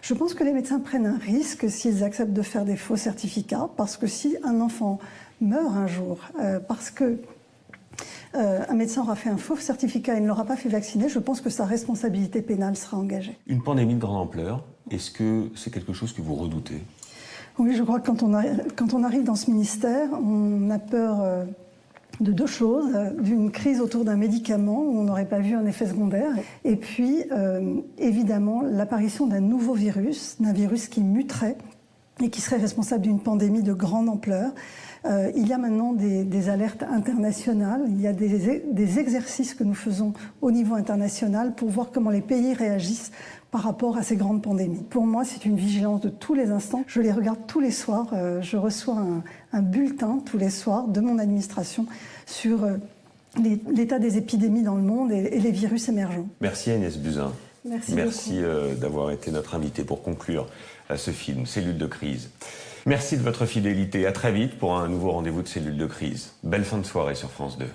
Je pense que les médecins prennent un risque s'ils acceptent de faire des faux certificats, parce que si un enfant meurt un jour, parce que un médecin aura fait un faux certificat et ne l'aura pas fait vacciner, je pense que sa responsabilité pénale sera engagée. Une pandémie de grande ampleur, est-ce que c'est quelque chose que vous redoutez? Oui, je crois que quand on arrive dans ce ministère, on a peur de deux choses, d'une crise autour d'un médicament où on n'aurait pas vu un effet secondaire, et puis évidemment l'apparition d'un nouveau virus, d'un virus qui muterait et qui serait responsable d'une pandémie de grande ampleur. Il y a maintenant des alertes internationales, il y a des exercices que nous faisons au niveau international pour voir comment les pays réagissent par rapport à ces grandes pandémies. Pour moi, c'est une vigilance de tous les instants. Je les regarde tous les soirs. Je reçois un bulletin tous les soirs de mon administration sur l'état des épidémies dans le monde et les virus émergents. Merci Agnès Buzyn. Merci d'avoir été notre invitée pour conclure ce film, Cellule de crise. Merci de votre fidélité. À très vite pour un nouveau rendez-vous de Cellule de crise. Belle fin de soirée sur France 2.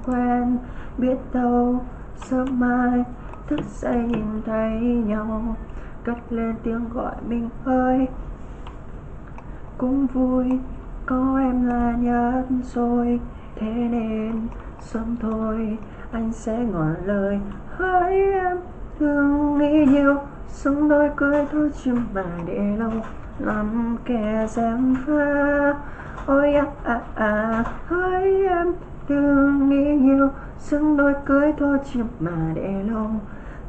Quen biết đâu sớm mai thức dậy nhìn thấy nhau, cất lên tiếng gọi mình ơi. Cũng vui có em là nhất rồi, thế nên sớm thôi anh sẽ ngỏ lời. Hỡi em đừng nghĩ nhiều, sống đôi cưới thôi chứ mà để lâu lắm kẻ gièm pha. Ôi hỡi em đừng nghĩ nhiều, xứng đôi cưới thôi chứ mà để lâu.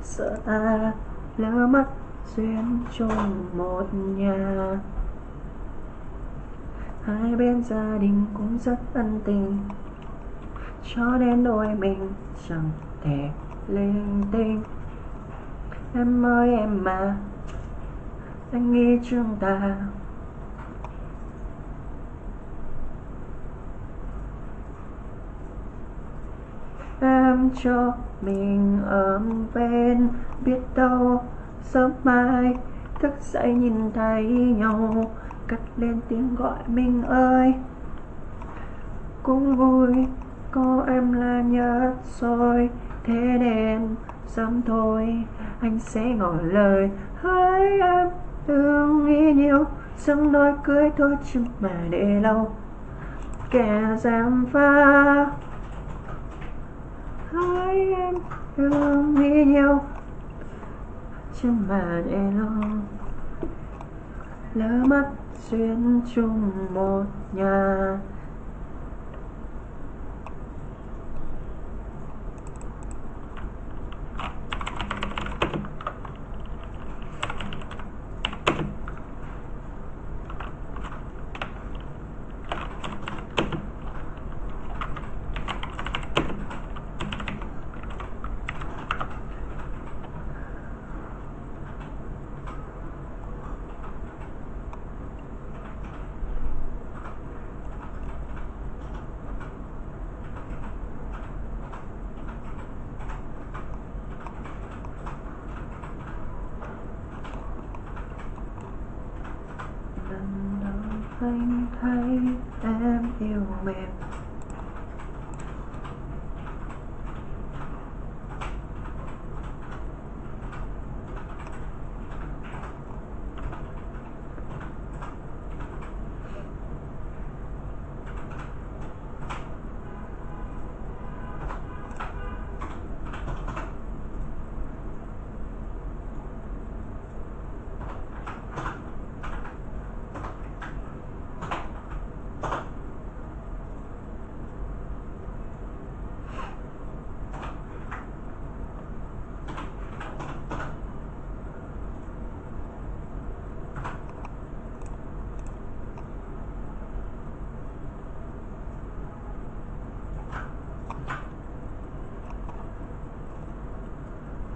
Sợ ta lỡ mất duyên chung một nhà. Hai bên gia đình cũng rất ân tình, cho nên đôi mình chẳng thể linh tinh. Em ơi em mà, anh nghĩ chúng ta em cho mình ấm bên, biết đâu sớm mai thức dậy nhìn thấy nhau, cất lên tiếng gọi mình ơi. Cũng vui có em là nhất rồi, thế nên sớm thôi anh sẽ ngỏ lời. Hỡi em đừng nghĩ nhiều, sớm đôi cưới thôi chứ mà để lâu kẻ gièm pha. Hỡi em đừng nghĩ nhiều, chứ mà để lâu lỡ mất duyên chung một nhà. Anh thấy em yêu mềm,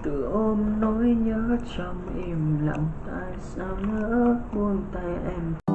Tự ôm nỗi nhớ trong im lặng, tại sao nỡ buông tay em.